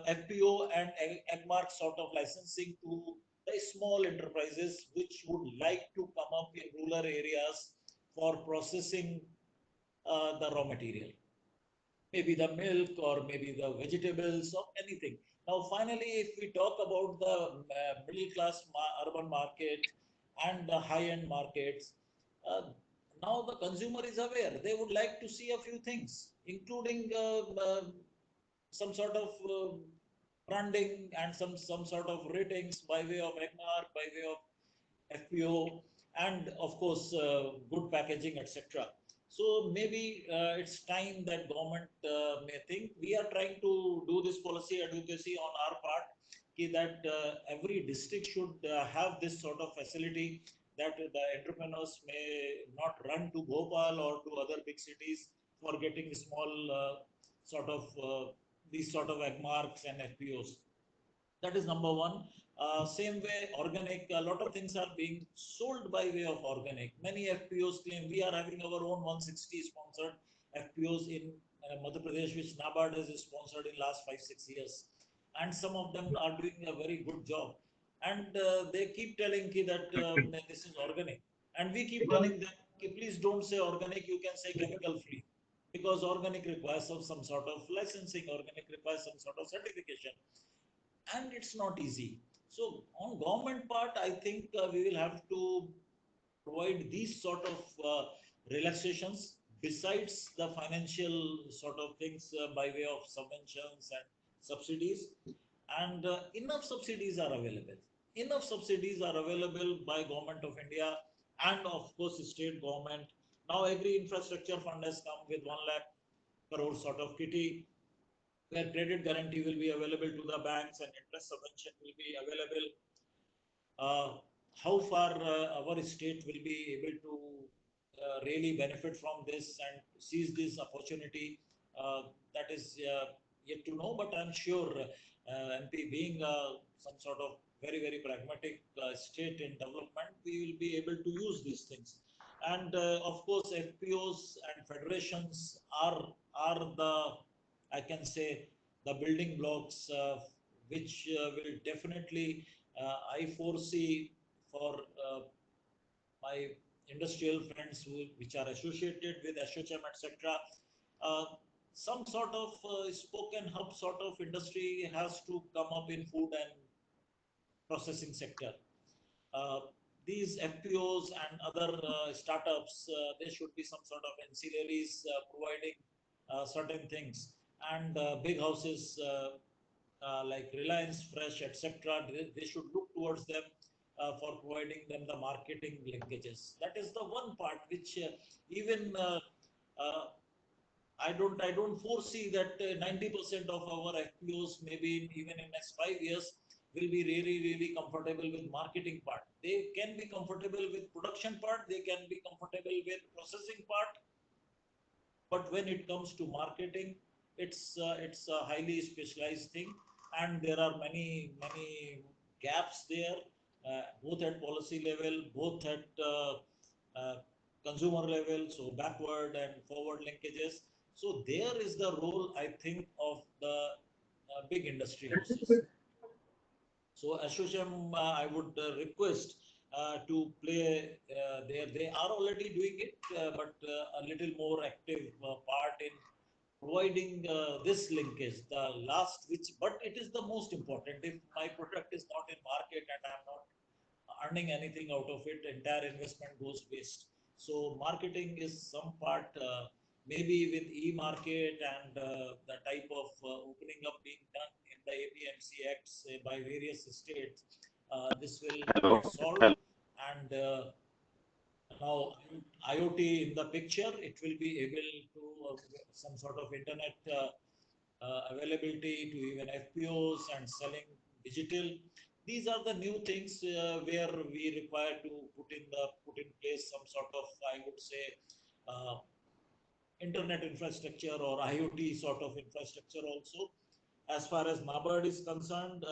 FPO and EGMARC sort of licensing to the small enterprises which would like to come up in rural areas for processing the raw material, maybe the milk or maybe the vegetables or anything. Now, finally, if we talk about the middle class urban market and the high-end markets, uh, now the consumer is aware. They would like to see a few things, including some sort of branding and some sort of ratings by way of EGMARC, by way of FPO, and of course, good packaging, etc. So maybe it's time that government may think. We are trying to do this policy advocacy on our part, that every district should have this sort of facility, that the entrepreneurs may not run to Bhopal or to other big cities for getting small sort of these sort of EGMARCs and FPOs. That is number one. Same way, organic, a lot of things are being sold by way of organic. Many FPOs claim we are having our own 160 sponsored FPOs in Madhya Pradesh, which NABARD has sponsored in last 5-6 years. And some of them are doing a very good job. And they keep telling that this is organic. And we keep telling them, please don't say organic, you can say chemical free. Because organic requires some sort of licensing, organic requires some sort of certification. And it's not easy. So on government part, I think we will have to provide these sort of relaxations besides the financial sort of things by way of subventions and subsidies. And enough subsidies are available. Enough subsidies are available by Government of India and of course state government. Now Agri Infrastructure Fund has come with 1 lakh crore sort of kitty, where credit guarantee will be available to the banks and interest subvention will be available. How far our state will be able to really benefit from this and seize this opportunity, that is yet to know, but I'm sure MP being some sort of very pragmatic state in development, we will be able to use these things. And of course, FPOs and federations are the, I can say, the building blocks which will definitely, I foresee for my industrial friends which are associated with ASSOCHAM, etc. Some sort of spoken hub sort of industry has to come up in food and processing sector. These FPOs and other startups, there should be some sort of ancillaries providing certain things. And big houses like Reliance Fresh, etc., they should look towards them for providing them the marketing linkages. That is the one part which even I don't foresee that 90% of our FPOs, maybe even in next 5 years, will be really comfortable with marketing part. They can be comfortable with production part, they can be comfortable with processing part, but when it comes to marketing, it's a highly specialized thing, and there are many gaps there, both at policy level, both at consumer level, so backward and forward linkages. So there is the role, I think, of the big industry houses. So ASSOCHAM, I would request to play there. They are already doing it, but a little more active part in providing this linkage, the last but it is the most important. If my product is not in market and I'm not earning anything out of it, entire investment goes waste. So marketing is some part, maybe with e-market and the type of opening up being done in the APMC Acts by various states, this will get solved. And now IoT in the picture, it will be able to some sort of internet availability to even FPOs and selling digital. These are the new things where we require to put in place some sort of, I would say, uh, internet infrastructure or IoT sort of infrastructure also. As far as NABARD is concerned,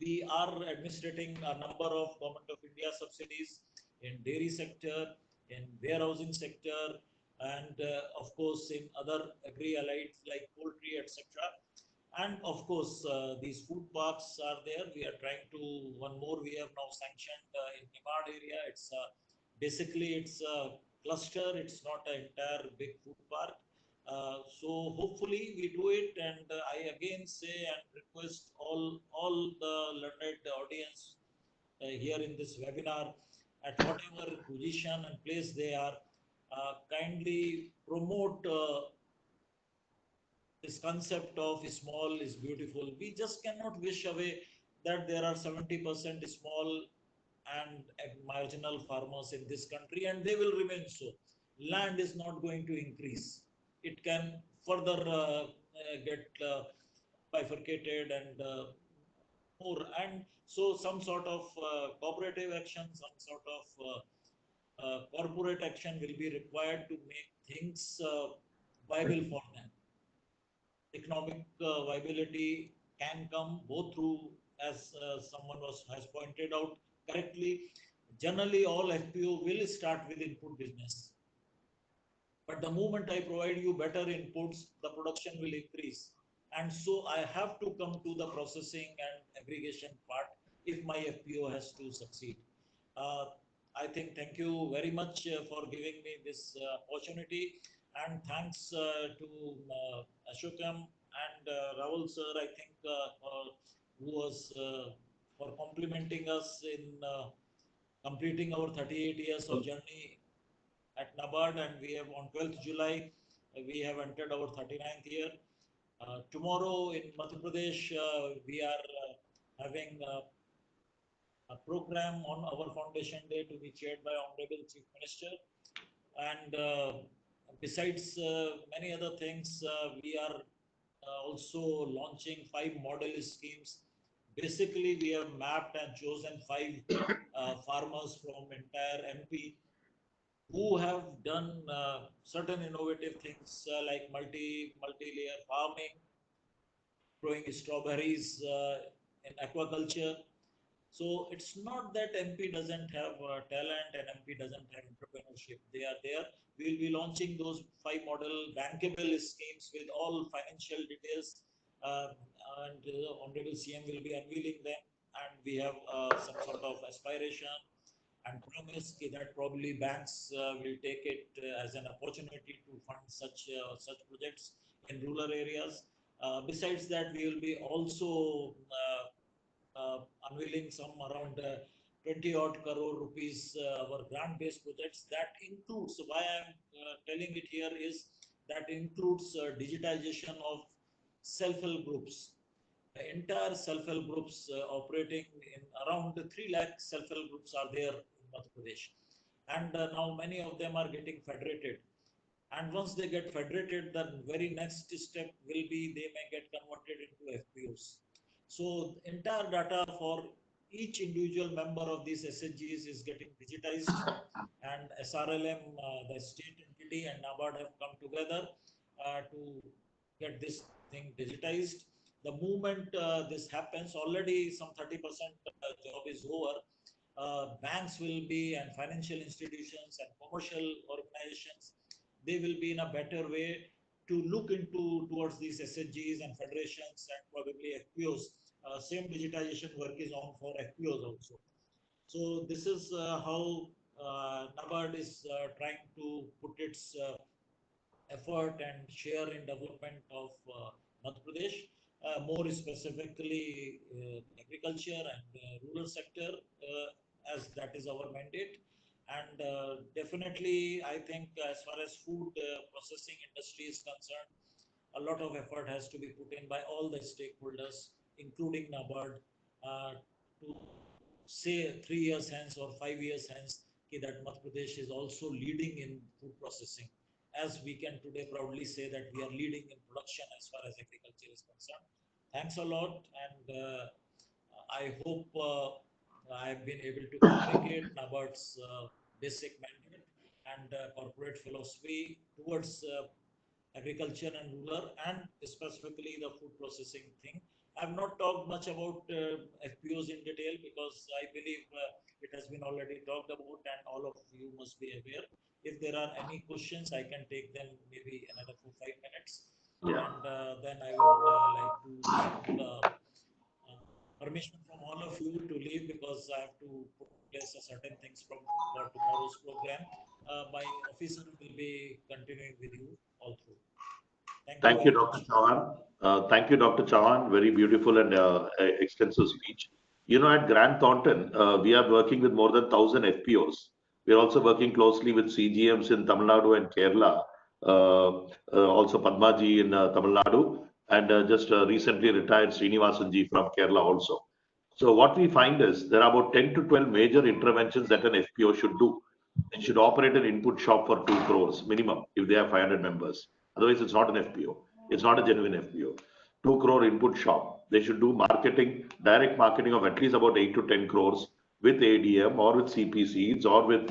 we are administrating a number of Government of India subsidies in dairy sector, in warehousing sector, and of course in other agri-allied like poultry, etc. And of course, these food parks are there. We are trying to, one more we have now sanctioned in Nimad area. It's basically it's a cluster. It's not an entire big food park. So hopefully we do it, and I again say and request all the learned audience here in this webinar, at whatever position and place they are, kindly promote this concept of small is beautiful. We just cannot wish away that there are 70% small and marginal farmers in this country, and they will remain so. Land is not going to increase. It can further get bifurcated and more. And so some sort of cooperative action, some sort of corporate action will be required to make things viable for them. Economic viability can come both through, as someone has pointed out correctly, generally all FPO will start with input business. But the moment I provide you better inputs, the production will increase. And so I have to come to the processing and aggregation part if my FPO has to succeed. I think thank you very much for giving me this opportunity, and thanks to Ashokam and Rahul sir, I think, who was for complimenting us in completing our 38 years of journey at NABARD, and we have on 12th July, we have entered our 39th year. Tomorrow in Madhya Pradesh, we are having a program on our Foundation Day to be chaired by Honorable Chief Minister. And besides many other things, we are also launching 5 model schemes. Basically, we have mapped and chosen 5 farmers from entire MP who have done certain innovative things like multi-layer farming, growing strawberries in aquaculture. So it's not that MP doesn't have talent and MP doesn't have entrepreneurship. They are there. We will be launching those 5 model bankable schemes with all financial details, and Honorable CM will be unveiling them. And we have some sort of aspiration and promise that probably banks will take it as an opportunity to fund such projects in rural areas. Besides that, we will be also unveiling some around 20 odd crore rupees our grant based projects. That includes, why I'm telling it here is that includes digitization of self-help groups. The entire self-help groups operating in around 3 lakh self-help groups are there in Madhya Pradesh, and now many of them are getting federated. And once they get federated, the very next step will be they may get converted into FPOs. So entire data for each individual member of these SHGs is getting digitized, and SRLM, the state entity, and NABARD have come together to get this thing digitized. The moment this happens, already some 30% job is over. Banks will be, and financial institutions and commercial organizations, they will be in a better way to look into towards these SHGs and federations and probably FPOs. Same digitization work is on for FPOs also. So this is how NABARD is trying to put its effort and share in development of Madhya Pradesh, more specifically agriculture and rural sector, as that is our mandate. And definitely, I think as far as food processing industry is concerned, a lot of effort has to be put in by all the stakeholders, including NABARD, to say 3 years hence or 5 years hence that Madhya Pradesh is also leading in food processing, as we can today proudly say that we are leading in production as far as agriculture is concerned. Thanks a lot, and I hope I have been able to communicate NABARD's basic mandate and corporate philosophy towards agriculture and rural, and specifically the food processing thing. I have not talked much about FPOs in detail because I believe it has been already talked about and all of you must be aware. If there are any questions, I can take them maybe another 4-5 minutes. Yeah. And then I would like to seek permission from all of you to leave because I have to put in place certain things for tomorrow's program. My officer will be continuing with you all through. Thank you Thank you, very Dr. much. Chauhan. Thank you, Dr. Chauhan. Very beautiful and extensive speech. You know, at Grant Thornton, we are working with more than 1,000 FPOs. We are also working closely with CGMs in Tamil Nadu and Kerala, also Padmaji in Tamil Nadu, and just recently retired Srinivasanji from Kerala also. So what we find is there are about 10 to 12 major interventions that an FPO should do. It should operate an input shop for 2 crores minimum if they have 500 members. Otherwise, it's not an FPO. It's not a genuine FPO. 2 crore input shop. They should do marketing, direct marketing of at least about 8 to 10 crores with ADM or with CP Seeds or with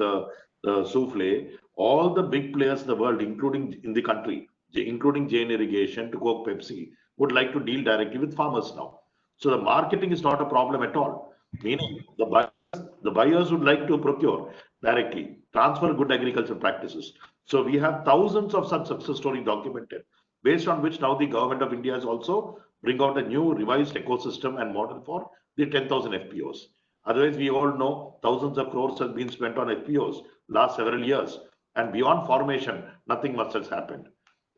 Souffle. All the big players in the world, including in the country, including Jain Irrigation to Coke Pepsi, would like to deal directly with farmers now. So the marketing is not a problem at all. Meaning the buyers would like to procure directly, transfer good agriculture practices. So we have thousands of such success stories documented, based on which now the government of India has also bring out a new revised ecosystem and model for the 10,000 FPOs. Otherwise, we all know thousands of crores have been spent on FPOs last several years, and beyond formation, nothing much has happened.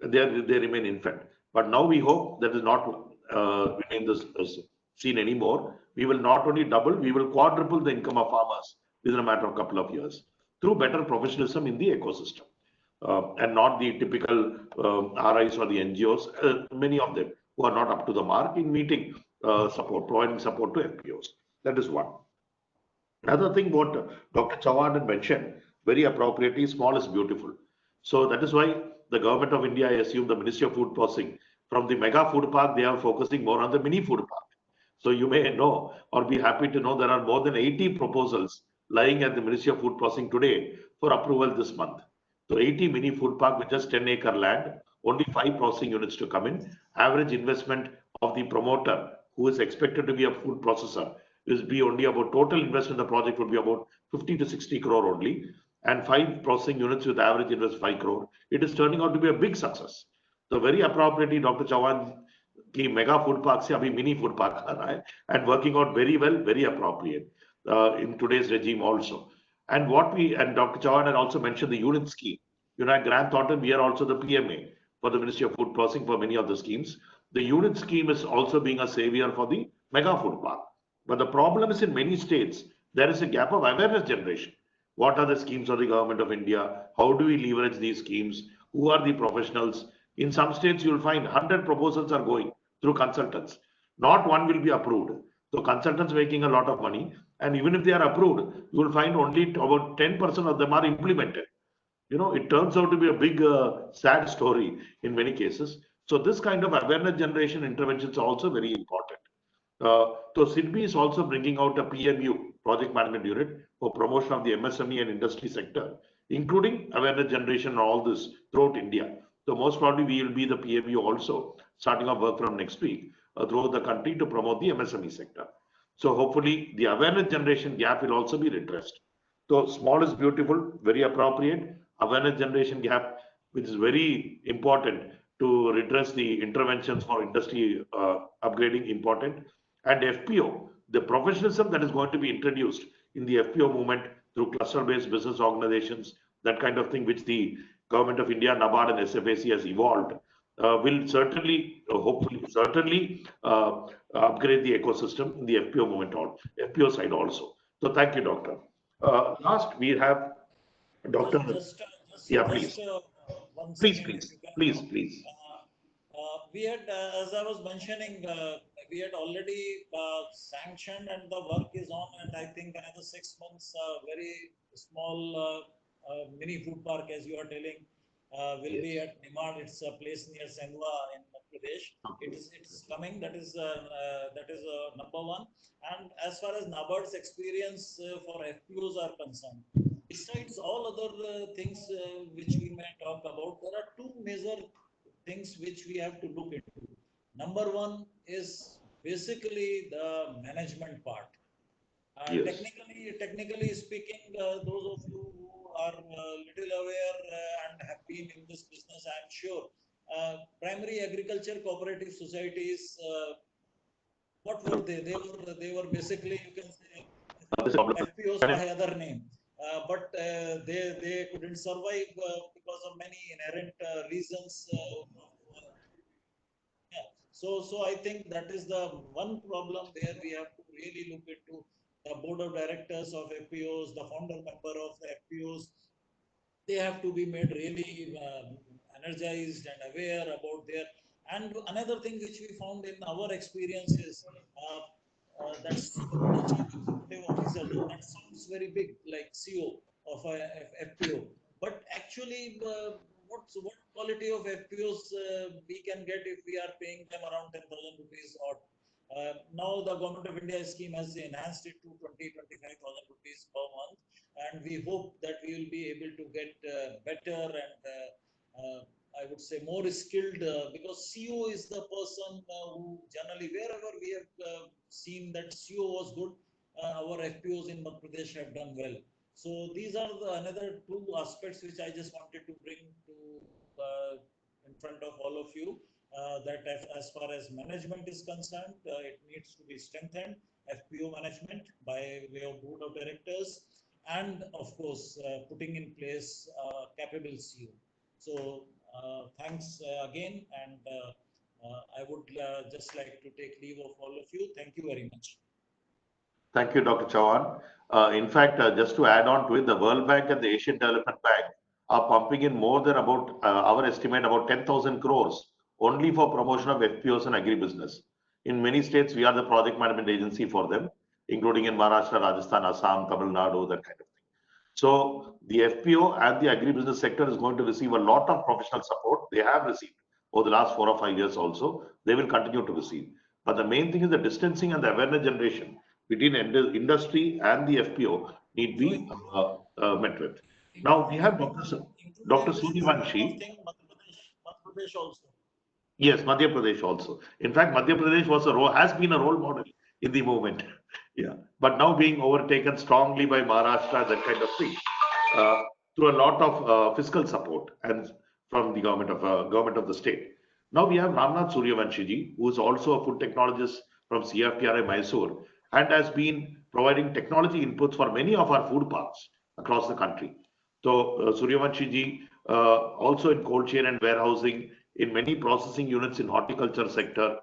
They remain infant. But now we hope that is not remain this scene anymore. We will not only double, we will quadruple the income of farmers within a matter of a couple of years through better professionalism in the ecosystem. And not the typical RIs or the NGOs, many of them who are not up to the mark in meeting support, providing support to FPOs. That is one. Another thing what Dr. Chauhan had mentioned, very appropriately, small is beautiful. So that is why the government of India, I assume the Ministry of Food Processing, from the mega food park, they are focusing more on the mini food park. So you may know or be happy to know there are more than 80 proposals lying at the Ministry of Food Processing today for approval this month. So 80 mini food park with just 10-acre land, only 5 processing units to come in. Average investment of the promoter, who is expected to be a food processor, is be only about total investment in the project would be about 50 to 60 crore only, and 5 processing units with average invest 5 crore. It is turning out to be a big success. So very appropriately, Dr. Chauhan की mega food park से अभी mini food park आ रहा है and working out very well, very appropriate in today's regime also. And what we and Dr. Chauhan had also mentioned the unit scheme. You know, at Grant Thornton, we are also the PMA for the Ministry of Food Processing for many of the schemes. The unit scheme is also being a savior for the mega food park. But the problem is in many states, there is a gap of awareness generation. What are the schemes of the government of India? How do we leverage these schemes? Who are the professionals? In some states, you will find 100 proposals are going through consultants. Not one will be approved. So consultants making a lot of money. And even if they are approved, you will find only about 10% of them are implemented. You know, it turns out to be a big sad story in many cases. So this kind of awareness generation interventions are also very important. So SIDBI is also bringing out a PMU, Project Management Unit, for promotion of the MSME and industry sector, including awareness generation and all this throughout India. So most probably we will be the PMU also, starting our work from next week throughout the country to promote the MSME sector. So hopefully the awareness generation gap will also be redressed. So small is beautiful, very appropriate. Awareness generation gap, which is very important to redress the interventions for industry upgrading, important. And FPO, the professionalism that is going to be introduced in the FPO movement through cluster-based business organizations, that kind of thing which the Government of India, NABARD and SFAC has evolved, will certainly, hopefully, certainly upgrade the ecosystem in the FPO movement on FPO side also. So thank you, Doctor. Last, we have Doctor. Yeah, please. One Please, second, please, if you can. please, please. We had, as I was mentioning, we had already sanctioned and the work is on, and I think another 6 months, very small mini food park, as you are telling, will be at Nimad. It's a place near Sangwa in Madhya Pradesh. It's coming. That is number one. And as far as NABARD's experience for FPOs are concerned, besides all other things which we may talk about, there are two major things which we have to look into. Number one is basically the management part. Yes. Technically speaking, those of you who are little aware and have been in this business, I'm sure, primary agriculture cooperative societies, what were they? They were basically, you can say, FPOs by other name. But they couldn't survive because of many inherent reasons. Yeah. So I think that is the one problem there. We have to really look into the board of directors of FPOs, the founder member of the FPOs. They have to be made really energized and aware about their. And another thing which we found in our experience is that's the chief executive officer. That sounds very big, like CEO of a FPO, but actually, what quality of FPOs we can get if we are paying them around 10,000 rupees or now the Government of India scheme has enhanced it to 25,000 rupees per month, and we hope that we will be able to get better and I would say more skilled because CEO is the person who generally wherever we have seen that CEO was good, our FPOs in Madhya Pradesh have done well. So these are the another two aspects which I just wanted to bring to in front of all of you. That as far as management is concerned, it needs to be strengthened, FPO management by way of board of directors, and of course putting in place capable CEO. So thanks again, and I would just like to take leave of all of you. Thank you very much. Thank you, Dr. Chauhan. In fact, just to add on to it, the World Bank and the Asian Development Bank are pumping in more than about our estimate about 10,000 crores only for promotion of FPOs and agribusiness. In many states, we are the project management agency for them, including in Maharashtra, Rajasthan, Assam, Tamil Nadu, that kind of thing. So the FPO and the agribusiness sector is going to receive a lot of professional support. They have received over the last 4 or 5 years also. They will continue to receive. But the main thing is the distancing and the awareness generation between industry and the FPO need be met with. Now we have Dr. Suryavanshi. Madhya Pradesh also. Yes, Madhya Pradesh also. In fact, Madhya Pradesh has been a role model in the movement. Yeah, but now being overtaken strongly by Maharashtra, that kind of thing, through a lot of fiscal support and from the government of the state. Now we have Ramnath Suryavanshi ji, who is also a food technologist from CFTRI Mysore and has been providing technology inputs for many of our food parks across the country. So Suryavanshi ji, also in cold chain and warehousing, in many processing units in horticulture sector.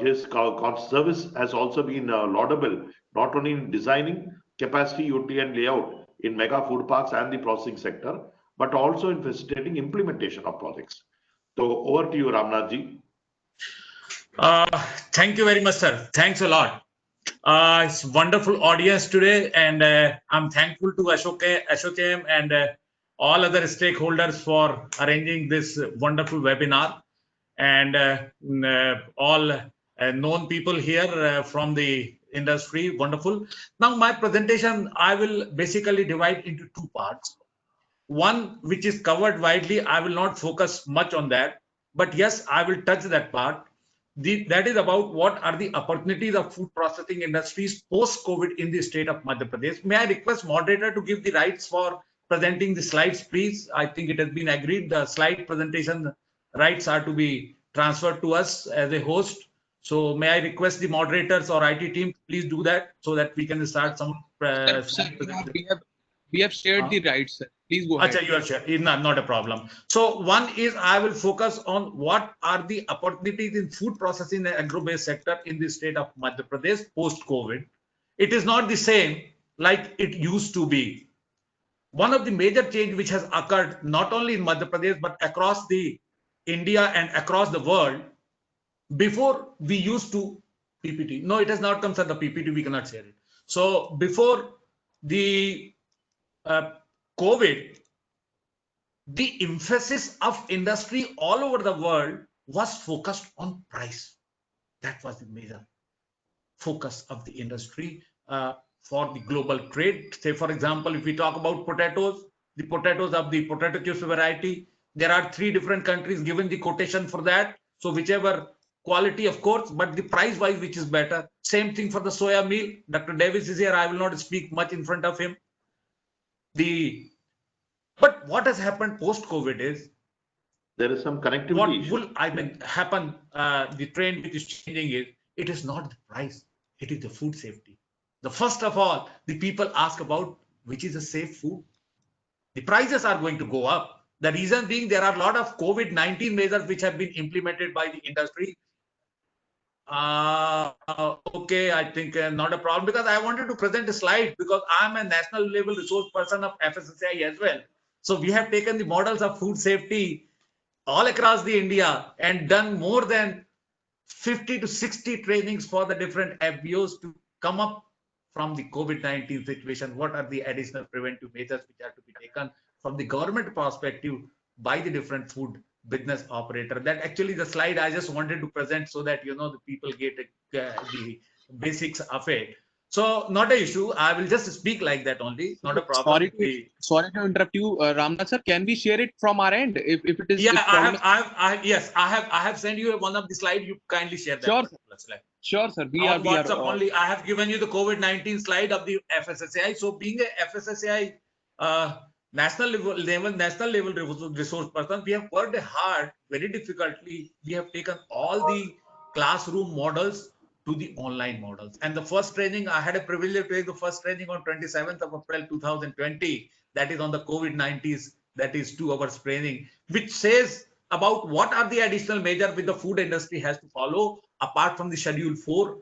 His service has also been laudable, not only in designing capacity, utility and layout in mega food parks and the processing sector, but also in facilitating implementation of projects. So over to you, Ramnath ji. Thank you very much, sir. Thanks a lot. It's wonderful audience today, and I'm thankful to ASSOCHAM and all other stakeholders for arranging this wonderful webinar, and all known people here from the industry. Wonderful. Now my presentation, I will basically divide into two parts. One which is covered widely, I will not focus much on that, but yes, I will touch that part. That is about what are the opportunities of food processing industries post-COVID in the state of Madhya Pradesh. May I request moderator to give the rights for presenting the slides, please? I think it has been agreed the slide presentation rights are to be transferred to us as a host. So may I request the moderators or IT team, please do that so that we can start some. Sir, we have shared the rights, sir. Please go ahead. Acha, you are sure. Not a problem. So one is I will focus on what are the opportunities in food processing and agro-based sector in the state of Madhya Pradesh post-COVID. It is not the same like it used to be. One of the major change which has occurred not only in Madhya Pradesh but across the India and across the world. Before we used to PPT. No, it has not come, sir. The PPT we cannot share it. So before the COVID, the emphasis of industry all over the world was focused on price. That was the major focus of the industry for the global trade. Say, for example, if we talk about potatoes, the potatoes of the potato chips variety, there are 3 different countries given the quotation for that. So whichever quality, of course, but the price wise, which is better. Same thing for the soya meal. Dr. Davis is here. I will not speak much in front of him. But what has happened post-COVID is there is some connectivity what issue. will happen, the trend which is changing is, it is not the price, it is the food safety. The first of all, the people ask about which is a safe food. The prices are going to go up. The reason being there are a lot of COVID-19 measures which have been implemented by the industry. Okay, I think not a problem, because I wanted to present a slide because I'm a national level resource person of FSSAI as well. So we have taken the models of food safety all across the India and done more than 50 to 60 trainings for the different FBOs to come up from the COVID-19 situation. What are the additional preventive measures which are to be taken from the government perspective by the different food business operator? That actually the slide I just wanted to present so that, the people get the basics of it. So not an issue. I will just speak like that only. Not a problem. Sorry to interrupt you, Ramnath sir. Can we share it from our end if it is? Yeah, I have sent you one of the slides. You kindly share that. Sure, slide. Sure, sir. On WhatsApp only. I have given you the COVID-19 slide of the FSSAI. So being a FSSAI national level resource person, we have worked hard, very difficultly. We have taken all the classroom models to the online models. And the first training, I had a privilege to take the first training on 27th of April 2020. That is on the COVID-19. That is 2 hours training, which says about what are the additional measures which the food industry has to follow apart from the Schedule 4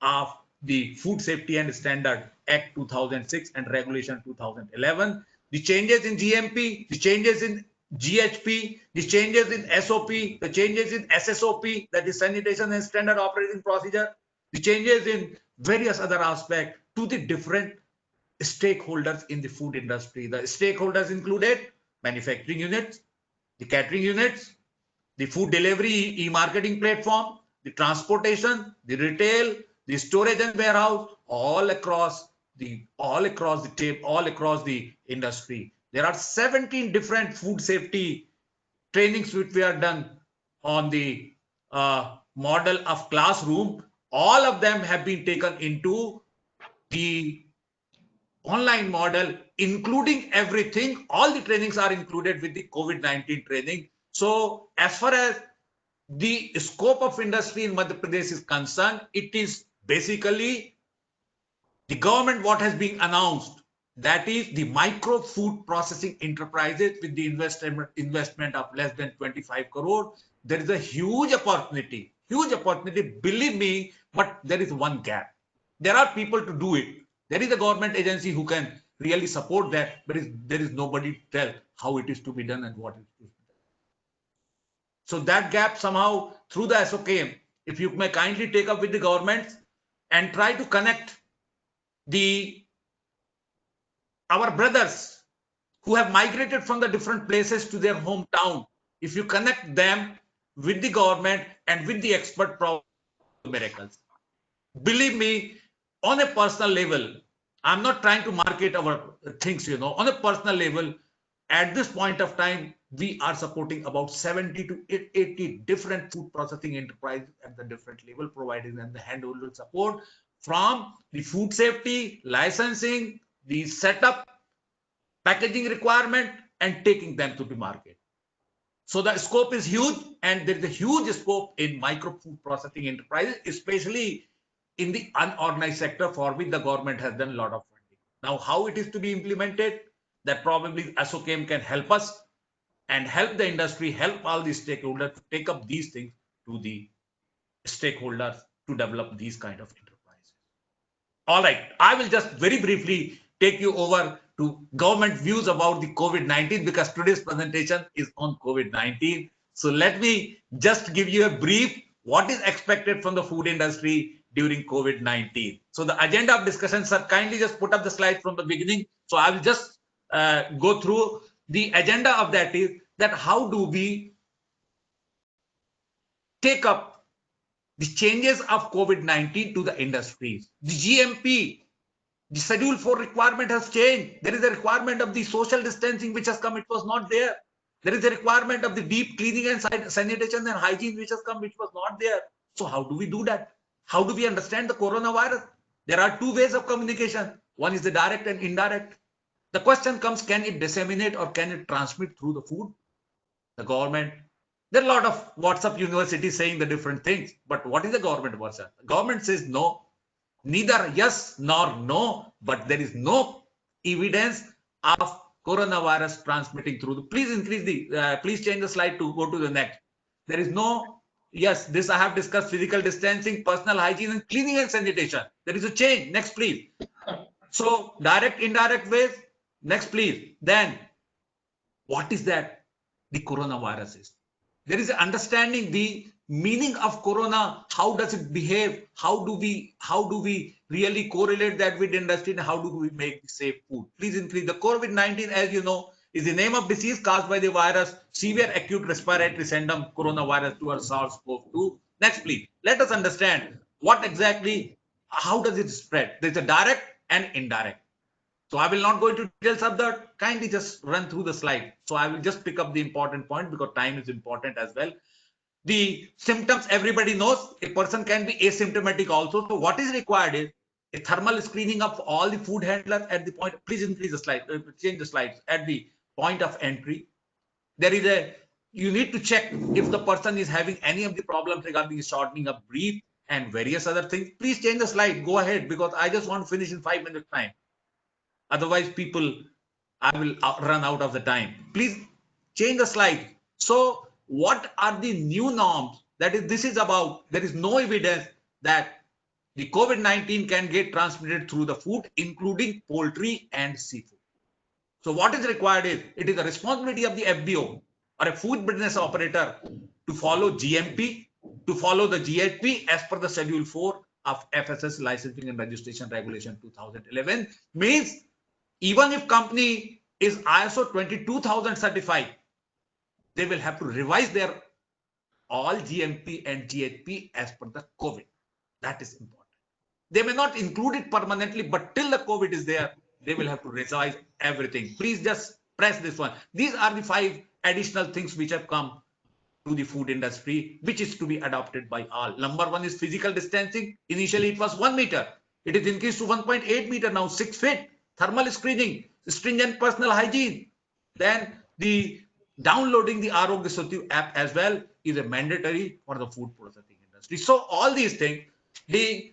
of the Food Safety and Standard Act 2006 and Regulation 2011. The changes in GMP, the changes in GHP, the changes in SOP, the changes in SSOP, that is Sanitation and Standard Operating Procedure, the changes in various other aspects to the different stakeholders in the food industry. The stakeholders included manufacturing units, the catering units, the food delivery e-marketing platform, the transportation, the retail, the storage and warehouse, all across the industry. There are 17 different food safety trainings which we are done on the model of classroom. All of them have been taken into the online model, including everything. All the trainings are included with the COVID-19 training. So as far as the scope of industry in Madhya Pradesh is concerned, it is basically the government what has been announced, that is the micro food processing enterprises with the investment of less than 25 crore. There is a huge opportunity, believe me, but there is one gap. There are people to do it. There is a government agency who can really support that, but there is nobody to tell how it is to be done and what it is to be done. So that gap somehow through the SOKM, if you may kindly take up with the government and try to connect our brothers who have migrated from the different places to their hometown, if you connect them with the government and with the expert miracles. Believe me, on a personal level, I'm not trying to market our things, on a personal level, at this point of time, we are supporting about 70 to 80 different food processing enterprises at the different level, providing them the handholder support from the food safety, licensing, the setup, packaging requirement, and taking them to the market. So the scope is huge, and there is a huge scope in micro food processing enterprises, especially in the unorganized sector, for which the government has done a lot of funding. Now, how it is to be implemented, that probably ASSOCHAM can help us and help the industry, help all the stakeholders to take up these things to the stakeholders to develop these kind of enterprises. All right, I will just very briefly take you over to government views about the COVID-19, because today's presentation is on COVID-19. So let me just give you a brief what is expected from the food industry during COVID-19. So the agenda of discussion, sir, kindly just put up the slide from the beginning. So I will just go through the agenda of that. Is that how do we take up the changes of COVID-19 to the industries? The GMP, the Schedule 4 requirement has changed. There is a requirement of the social distancing which has come, it was not there. There is a requirement of the deep cleaning and sanitation and hygiene which has come, which was not there. So how do we do that? How do we understand the coronavirus? There are two ways of communication. One is the direct and indirect. The question comes, can it disseminate or can it transmit through the food? The government, there are a lot of WhatsApp universities saying the different things, but what is the government WhatsApp? The government says no, neither yes nor no, but there is no evidence of coronavirus transmitting through the, please increase the, please change the slide to go to the next. There is no, yes, this I have discussed, physical distancing, personal hygiene and cleaning and sanitation. There is a change. Next, please. So direct, indirect ways. Next, please. Then what is that? The coronavirus is. There is an understanding the meaning of corona. How does it behave? How do we really correlate that with industry, and how do we make safe food? Please increase. The COVID-19, as you know, is the name of disease caused by the virus severe acute respiratory syndrome coronavirus 2 or SARS-CoV-2. Next, please. Let us understand what exactly, how does it spread? There's a direct and indirect. So I will not go into details of that. Kindly just run through the slide. So I will just pick up the important point because time is important as well. The symptoms everybody knows. A person can be asymptomatic also. So what is required is a thermal screening of all the food handlers at the point. Please increase the slide, change the slides at the point of entry. There is a, you need to check if the person is having any of the problems regarding shortening of breath and various other things. Please change the slide. Go ahead, because I just want to finish in 5 minutes time. Otherwise, I will run out of the time. Please change the slide. So what are the new norms? That is, this is about, there is no evidence that the COVID-19 can get transmitted through the food, including poultry and seafood. So what is required is, it is the responsibility of the FBO or a food business operator to follow GMP, to follow the GHP as per the Schedule 4 of FSS Licensing and Registration Regulation 2011. Means even if company is ISO 22000 certified, they will have to revise their all GMP and GHP as per the COVID. That is important. They may not include it permanently, but till the COVID is there, they will have to revise everything. Please just press this one. These are the 5 additional things which have come to the food industry, which is to be adopted by all. Number 1 is physical distancing. Initially, it was 1 meter. It is increased to 1.8 meter now, 6 feet. Thermal screening, stringent personal hygiene. Then the downloading the Arogya Setu app as well is a mandatory for the food processing industry. So all these things,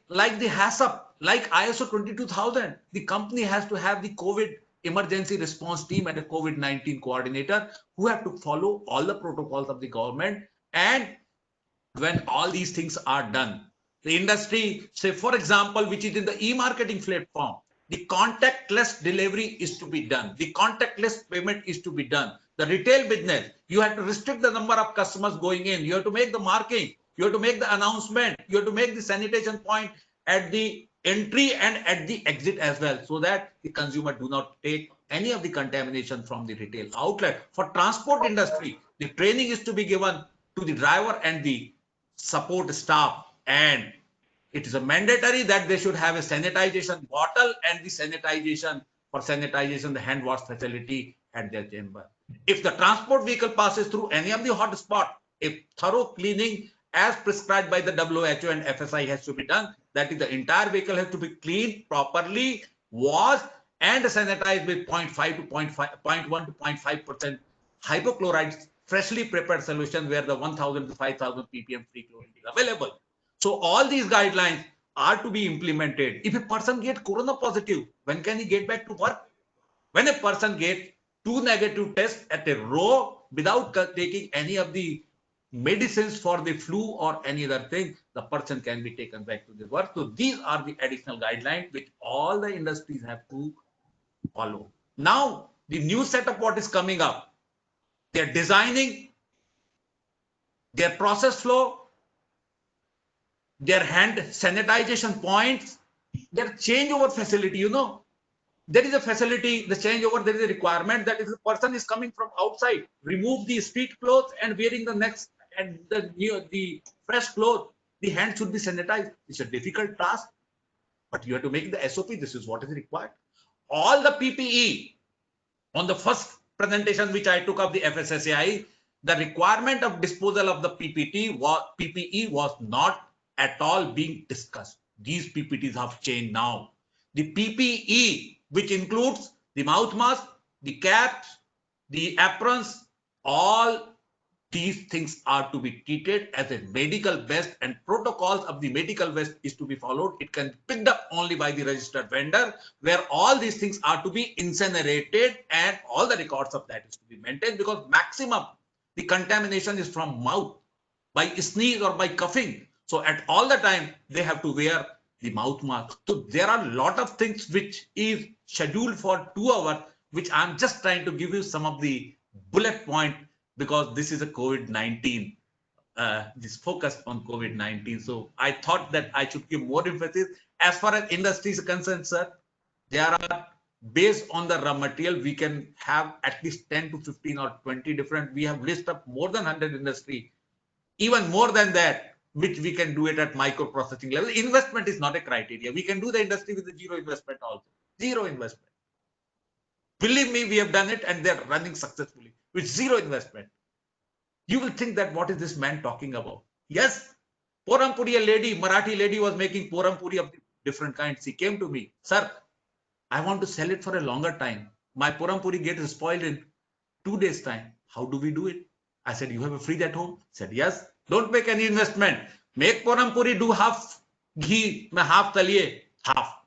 like the HACCP, like ISO 22000, the company has to have the COVID emergency response team and a COVID-19 coordinator who have to follow all the protocols of the government. And when all these things are done, the industry, say for example, which is in the e-marketing platform, the contactless delivery is to be done. The contactless payment is to be done. The retail business, you have to restrict the number of customers going in. You have to make the marking. You have to make the announcement. You have to make the sanitation point at the entry and at the exit as well, so that the consumer do not take any of the contamination from the retail outlet. For transport industry, the training is to be given to the driver and the support staff, and it is a mandatory that they should have a sanitization bottle and the sanitization, for sanitization, the hand wash facility at their chamber. If the transport vehicle passes through any of the hot spot, a thorough cleaning as prescribed by the WHO and FSI has to be done. That is, the entire vehicle has to be cleaned properly, washed and sanitized with 0.1 to 0.5% hypochlorite freshly prepared solution where the 1000 to 5000 ppm free chlorine is available. So all these guidelines are to be implemented. If a person gets corona positive, when can he get back to work? When a person gets 2 negative tests at a row without taking any of the medicines for the flu or any other thing, the person can be taken back to the work. So these are the additional guidelines which all the industries have to follow. Now, the new setup what is coming up, they're designing their process flow, their hand sanitization points, their changeover facility, there is a facility, the changeover, there is a requirement that if the person is coming from outside, remove the street clothes and wearing the next and the fresh clothes, the hand should be sanitized. It's a difficult task, but you have to make the SOP. This is what is required. All the PPE on the first presentation which I took of the FSSAI, the requirement of disposal of the PPE was not at all being discussed. These PPTs have changed now. The PPE, which includes the mouth mask, the caps, the aprons, all these things are to be treated as a medical waste, and protocols of the medical waste is to be followed. It can be picked up only by the registered vendor, where all these things are to be incinerated and all the records of that is to be maintained, because maximum the contamination is from mouth, by sneeze or by coughing. So at all the time they have to wear the mouth mask. So there are a lot of things which is scheduled for 2 hours, which I'm just trying to give you some of the bullet point, because this is a COVID-19, this focus on COVID-19. So I thought that I should give more emphasis. As far as industry is concerned, sir, there are, based on the raw material, we can have at least 10 to 15 or 20 different, we have list of more than 100 industry, even more than that, which we can do it at micro-processing level. Investment is not a criteria. We can do the industry with the zero investment also. Zero investment. Believe me, we have done it and they're running successfully with zero investment. You will think that what is this man talking about? Yes, Puram Puri, a lady, Marathi lady was making Puram Puri of different kinds. She came to me, sir, I want to sell it for a longer time. My Puram Puri gets spoiled in 2 days time. How do we do it? I said, you have a fridge at home? Said, yes. Don't make any investment. Make Puram Puri, do half ghee, half taliye, half.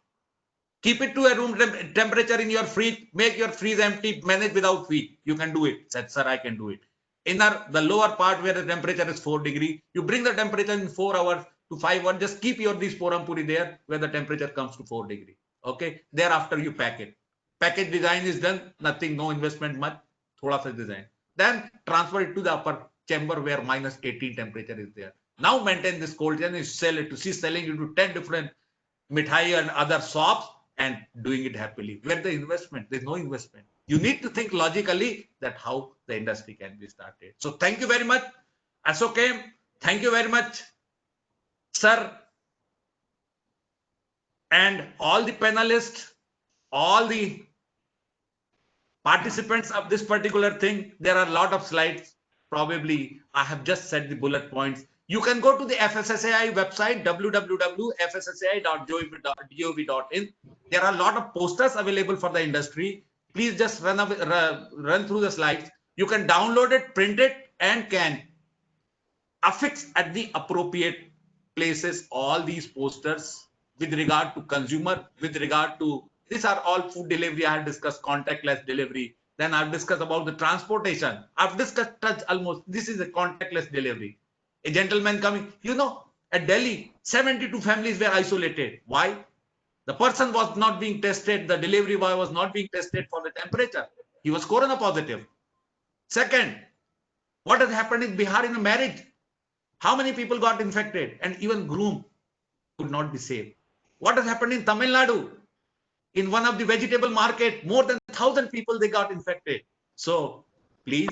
Keep it to a room temperature in your fridge. Make your fridge empty. Manage without feed. You can do it. Said, sir, I can do it. In the lower part where the temperature is 4 degrees, you bring the temperature in 4 hours to 5 hours. Just keep your this Puram Puri there where the temperature comes to 4 degrees. Okay. Thereafter you pack it. Package design is done. Nothing, no investment much. Thoda sa design. Then transfer it to the upper chamber where minus 18 temperature is there. Now maintain this cold chain and sell it to, she's selling it to 10 different mithai and other shops and doing it happily. Where the investment? There's no investment. You need to think logically that how the industry can be started. So thank you very much, Ashok. Thank you very much, sir. And all the panelists, all the participants of this particular thing. There are a lot of slides. Probably I have just said the bullet points. You can go to the FSSAI website, www.fssai.gov.in. There are a lot of posters available for the industry. Please just run through the slides. You can download it, print it, and can affix at the appropriate places all these posters with regard to consumer, with regard to, these are all food delivery. I have discussed contactless delivery. Then I've discussed about the transportation. I've discussed almost, this is a contactless delivery. A gentleman coming, at Delhi, 72 families were isolated. Why? The person was not being tested. The delivery boy was not being tested for the temperature. He was corona positive. Second, what has happened in Bihar in a marriage? How many people got infected? And even groom could not be saved. What has happened in Tamil Nadu? In one of the vegetable market, more than 1,000 people, they got infected. So please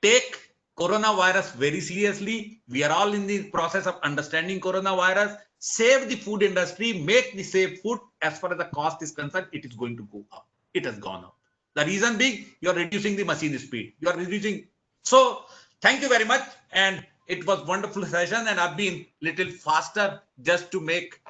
take coronavirus very seriously. We are all in the process of understanding coronavirus. Save the food industry, make the safe food. As far as the cost is concerned, it is going to go up. It has gone up. The reason being, you are reducing the machine speed. You are reducing. So thank you very much. And it was wonderful session. And I've been little faster just to make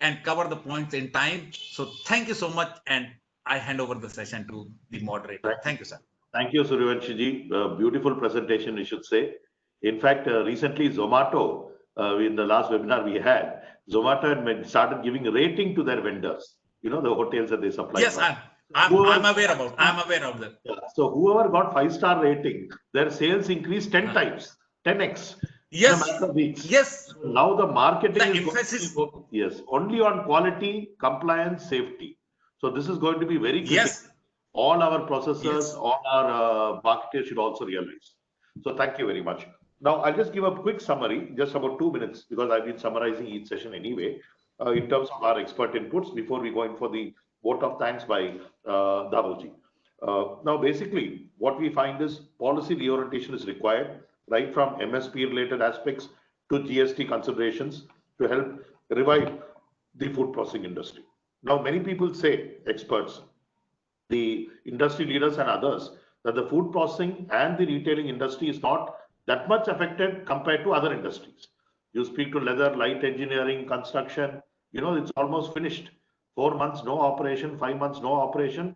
and cover the points in time. So thank you so much. And I hand over the session to the moderator. Thank you, sir. Thank you, Suryavanshi. Beautiful presentation, we should say. In fact, recently Zomato, in the last webinar we had, Zomato had started giving rating to their vendors. You know, the hotels that they supply. Yes, from. I'm aware of that. Yeah. So whoever got 5-star rating, their sales increased 10 times, 10x. Yes. In a matter of weeks. Yes. Now the marketing The is emphasis. going to be, yes, only on quality, compliance, safety. So this is going to be very critical. Yes. All our processors, Yes. all our marketers should also realize. So thank you very much. Now I'll just give a quick summary, just about 2 minutes, because I've been summarizing each session anyway, in terms of our expert inputs before we go in for the vote of thanks by Dhavalji. Now, basically, what we find is policy reorientation is required, right from MSP related aspects to GST considerations to help revive the food processing industry. Now, many people say, experts, the industry leaders and others, that the food processing and the retailing industry is not that much affected compared to other industries. You speak to leather, light engineering, construction, you know, it's almost finished. 4 months, no operation, 5 months, no operation.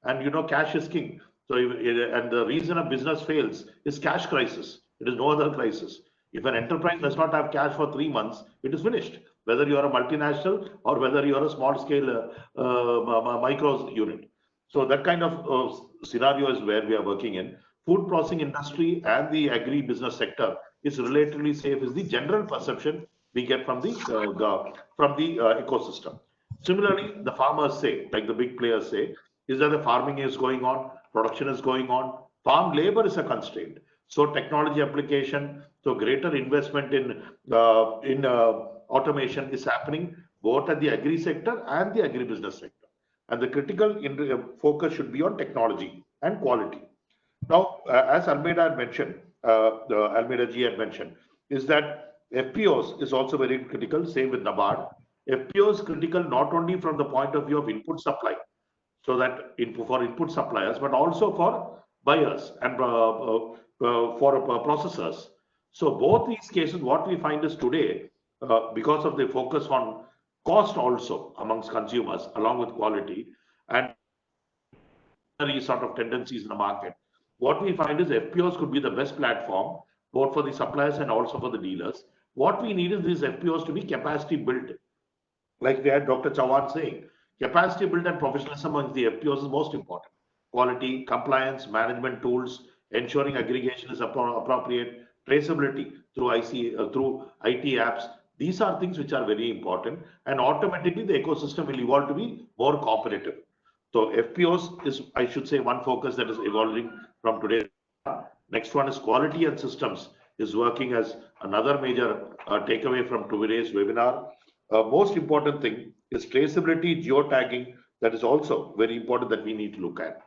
And you know, cash is king. So, and the reason a business fails is cash crisis. It is no other crisis. If an enterprise does not have cash for 3 months, it is finished. Whether you are a multinational or whether you are a small scale micro unit. So that kind of scenario is where we are working in. Food processing industry and the agri business sector is relatively safe is the general perception we get from the ecosystem. Similarly, the farmers say, like the big players say, is that the farming is going on, production is going on, farm labor is a constraint. So technology application, so greater investment in automation is happening both at the agri sector and the agribusiness sector. And the critical focus should be on technology and quality. Now, as Almeida had mentioned, Almeida ji had mentioned, is that FPOs is also very critical, same with NABARD. FPO is critical not only from the point of view of input supply, so that for input suppliers, but also for buyers and for processors. So both these cases, what we find is today, because of the focus on cost also amongst consumers, along with quality and sort of tendencies in the market, what we find is FPOs could be the best platform, both for the suppliers and also for the dealers. What we need is these FPOs to be capacity built. Like we had Dr. Chauhan saying, capacity build and professionalism amongst the FPOs is most important. Quality, compliance, management tools, ensuring aggregation is appropriate, traceability through through IT apps. These are things which are very important, and automatically the ecosystem will evolve to be more competitive. So FPOs is, I should say, one focus that is evolving from today. Next one is quality and systems is working as another major takeaway from today's webinar. Most important thing is traceability, geotagging. That is also very important that we need to look at.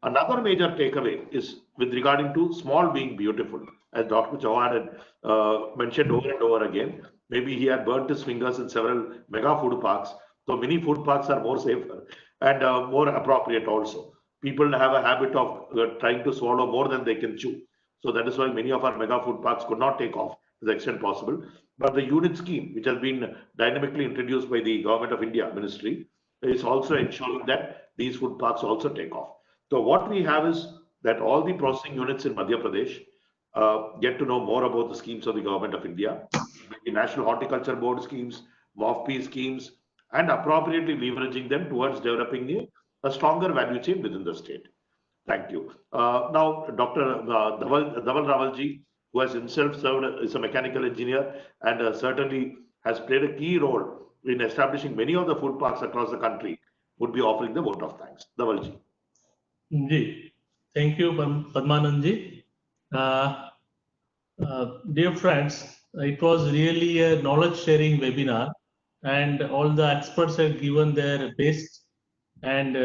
Another major takeaway is with regarding to small being beautiful, as Dr. Chauhan had mentioned over and over again. Maybe he had burnt his fingers in several mega food parks. So mini food parks are more safer and more appropriate also. People have a habit of trying to swallow more than they can chew. So that is why many of our mega food parks could not take off to the extent possible. But the unit scheme, which has been dynamically introduced by the Government of India Ministry, is also ensuring that these food parks also take off. So what we have is that all the processing units in Madhya Pradesh get to know more about the schemes of the Government of India, the National Horticulture Board schemes, MOFP schemes, and appropriately leveraging them towards developing a stronger value chain within the state. Thank you. Now, Dr. Dhaval Rawalji, who has himself served as a mechanical engineer and certainly has played a key role in establishing many of the food parks across the country, would be offering the vote of thanks. Dhavalji. Thank you, Padmanandji. Dear friends, it was really a knowledge sharing webinar, and all the experts have given their best, and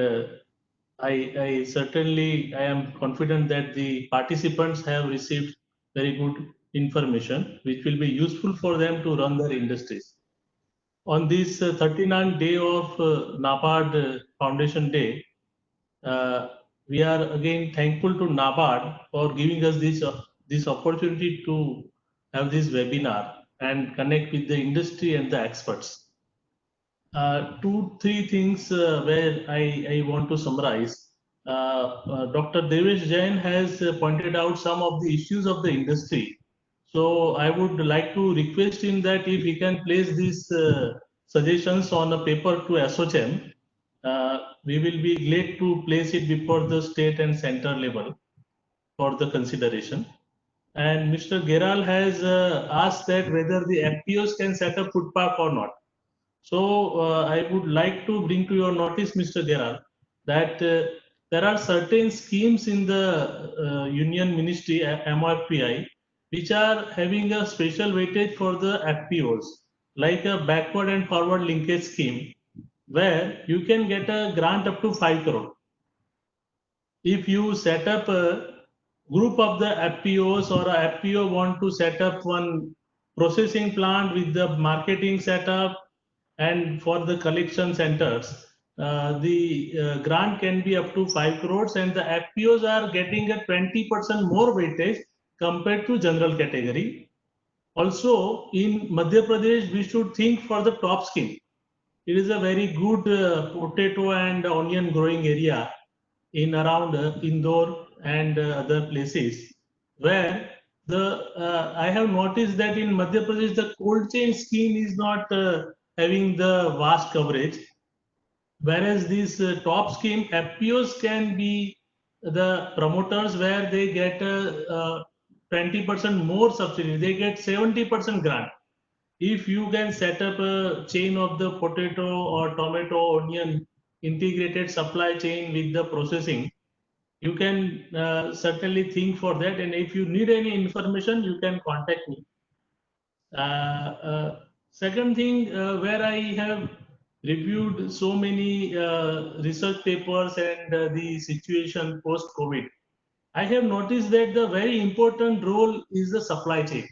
I certainly am confident that the participants have received very good information which will be useful for them to run their industries. On this 39th day of NABARD Foundation Day, we are again thankful to NABARD for giving us this opportunity to have this webinar and connect with the industry and the experts. 2-3 things where I want to summarize. Dr. Devesh Jain has pointed out some of the issues of the industry. So I would like to request him that if he can place these suggestions on a paper to ASSOCHAM, we will be glad to place it before the state and center level for the consideration. And Mr. Geral has asked that whether the FPOs can set up food park or not. So I would like to bring to your notice, Mr. Geral, that there are certain schemes in the Union Ministry, MOFPI, which are having a special weightage for the FPOs, like a backward and forward linkage scheme, where you can get a grant up to 5 crore. If you set up a group of the FPOs or a FPO want to set up one processing plant with the marketing setup and for the collection centers, the grant can be up to 5 crores and the FPOs are getting a 20% more weightage compared to general category. Also in Madhya Pradesh, we should think for the top scheme. It is a very good potato and onion growing area in around Indore and other places where I have noticed that in Madhya Pradesh the cold chain scheme is not having the vast coverage, whereas this top scheme FPOs can be the promoters where they get 20% more subsidy, they get 70% grant. If you can set up a chain of the potato or tomato, onion integrated supply chain with the processing, you can certainly think for that. And if you need any information, you can contact me. Second thing, where I have reviewed so many research papers and the situation post-COVID, I have noticed that the very important role is the supply chain.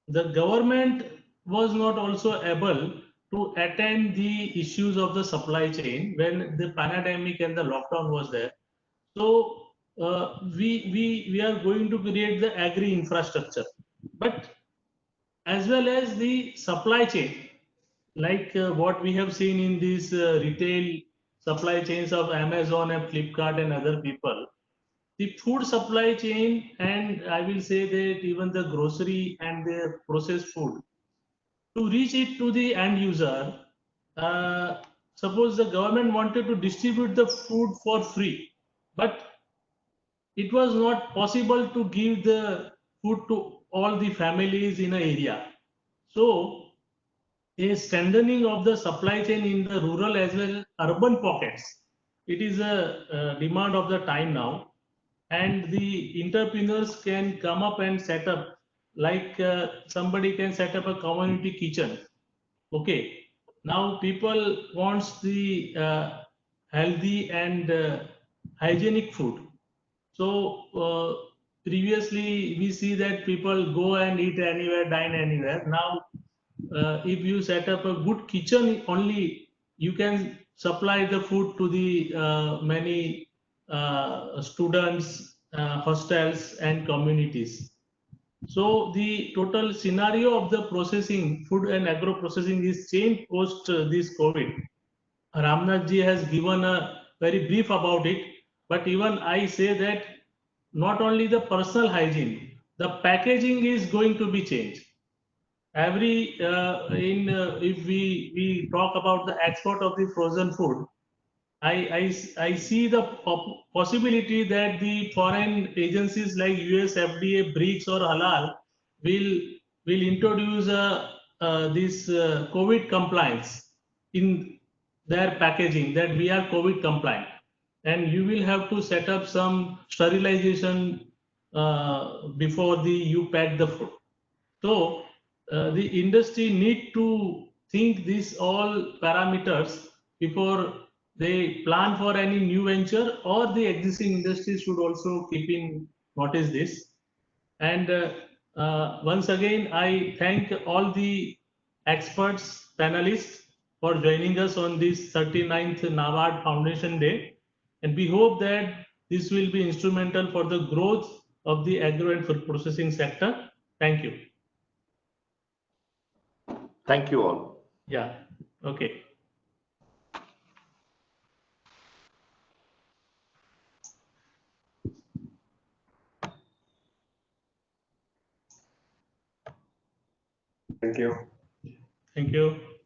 The government was not also able to attend the issues of the supply chain when the pandemic and the lockdown was there. So we are going to create the agri infrastructure, but as well as the supply chain, like what we have seen in these retail supply chains of Amazon and Flipkart and other people, the food supply chain, and I will say that even the grocery and the processed food, to reach it to the end user, suppose the government wanted to distribute the food for free, but it was not possible to give the food to all the families in an area. So a strengthening of the supply chain in the rural as well as urban pockets, it is a demand of the time now, and the entrepreneurs can come up and set up, like somebody can set up a community kitchen. Okay, now people wants the healthy and hygienic food. So previously we see that people go and eat anywhere, dine anywhere. Now if you set up a good kitchen only, you can supply the food to the many students, hostels and communities. So the total scenario of the processing, food and agro processing is changed post this COVID. Ramnath ji has given a very brief about it, but even I say that not only the personal hygiene, the packaging is going to be changed. Every if we talk about the export of the frozen food, I see the possibility that the foreign agencies like US FDA, BRICS or Halal will introduce this COVID compliance in their packaging, that we are COVID compliant, and you will have to set up some sterilization before you pack the food. So the industry need to think these all parameters before they plan for any new venture, or the existing industry should also keep in notice this. And once again, I thank all the experts, panelists for joining us on this 39th NABARD Foundation Day. And we hope that this will be instrumental for the growth of the agro and food processing sector. Thank you. Thank you all. Yeah, okay. Thank you. Thank you.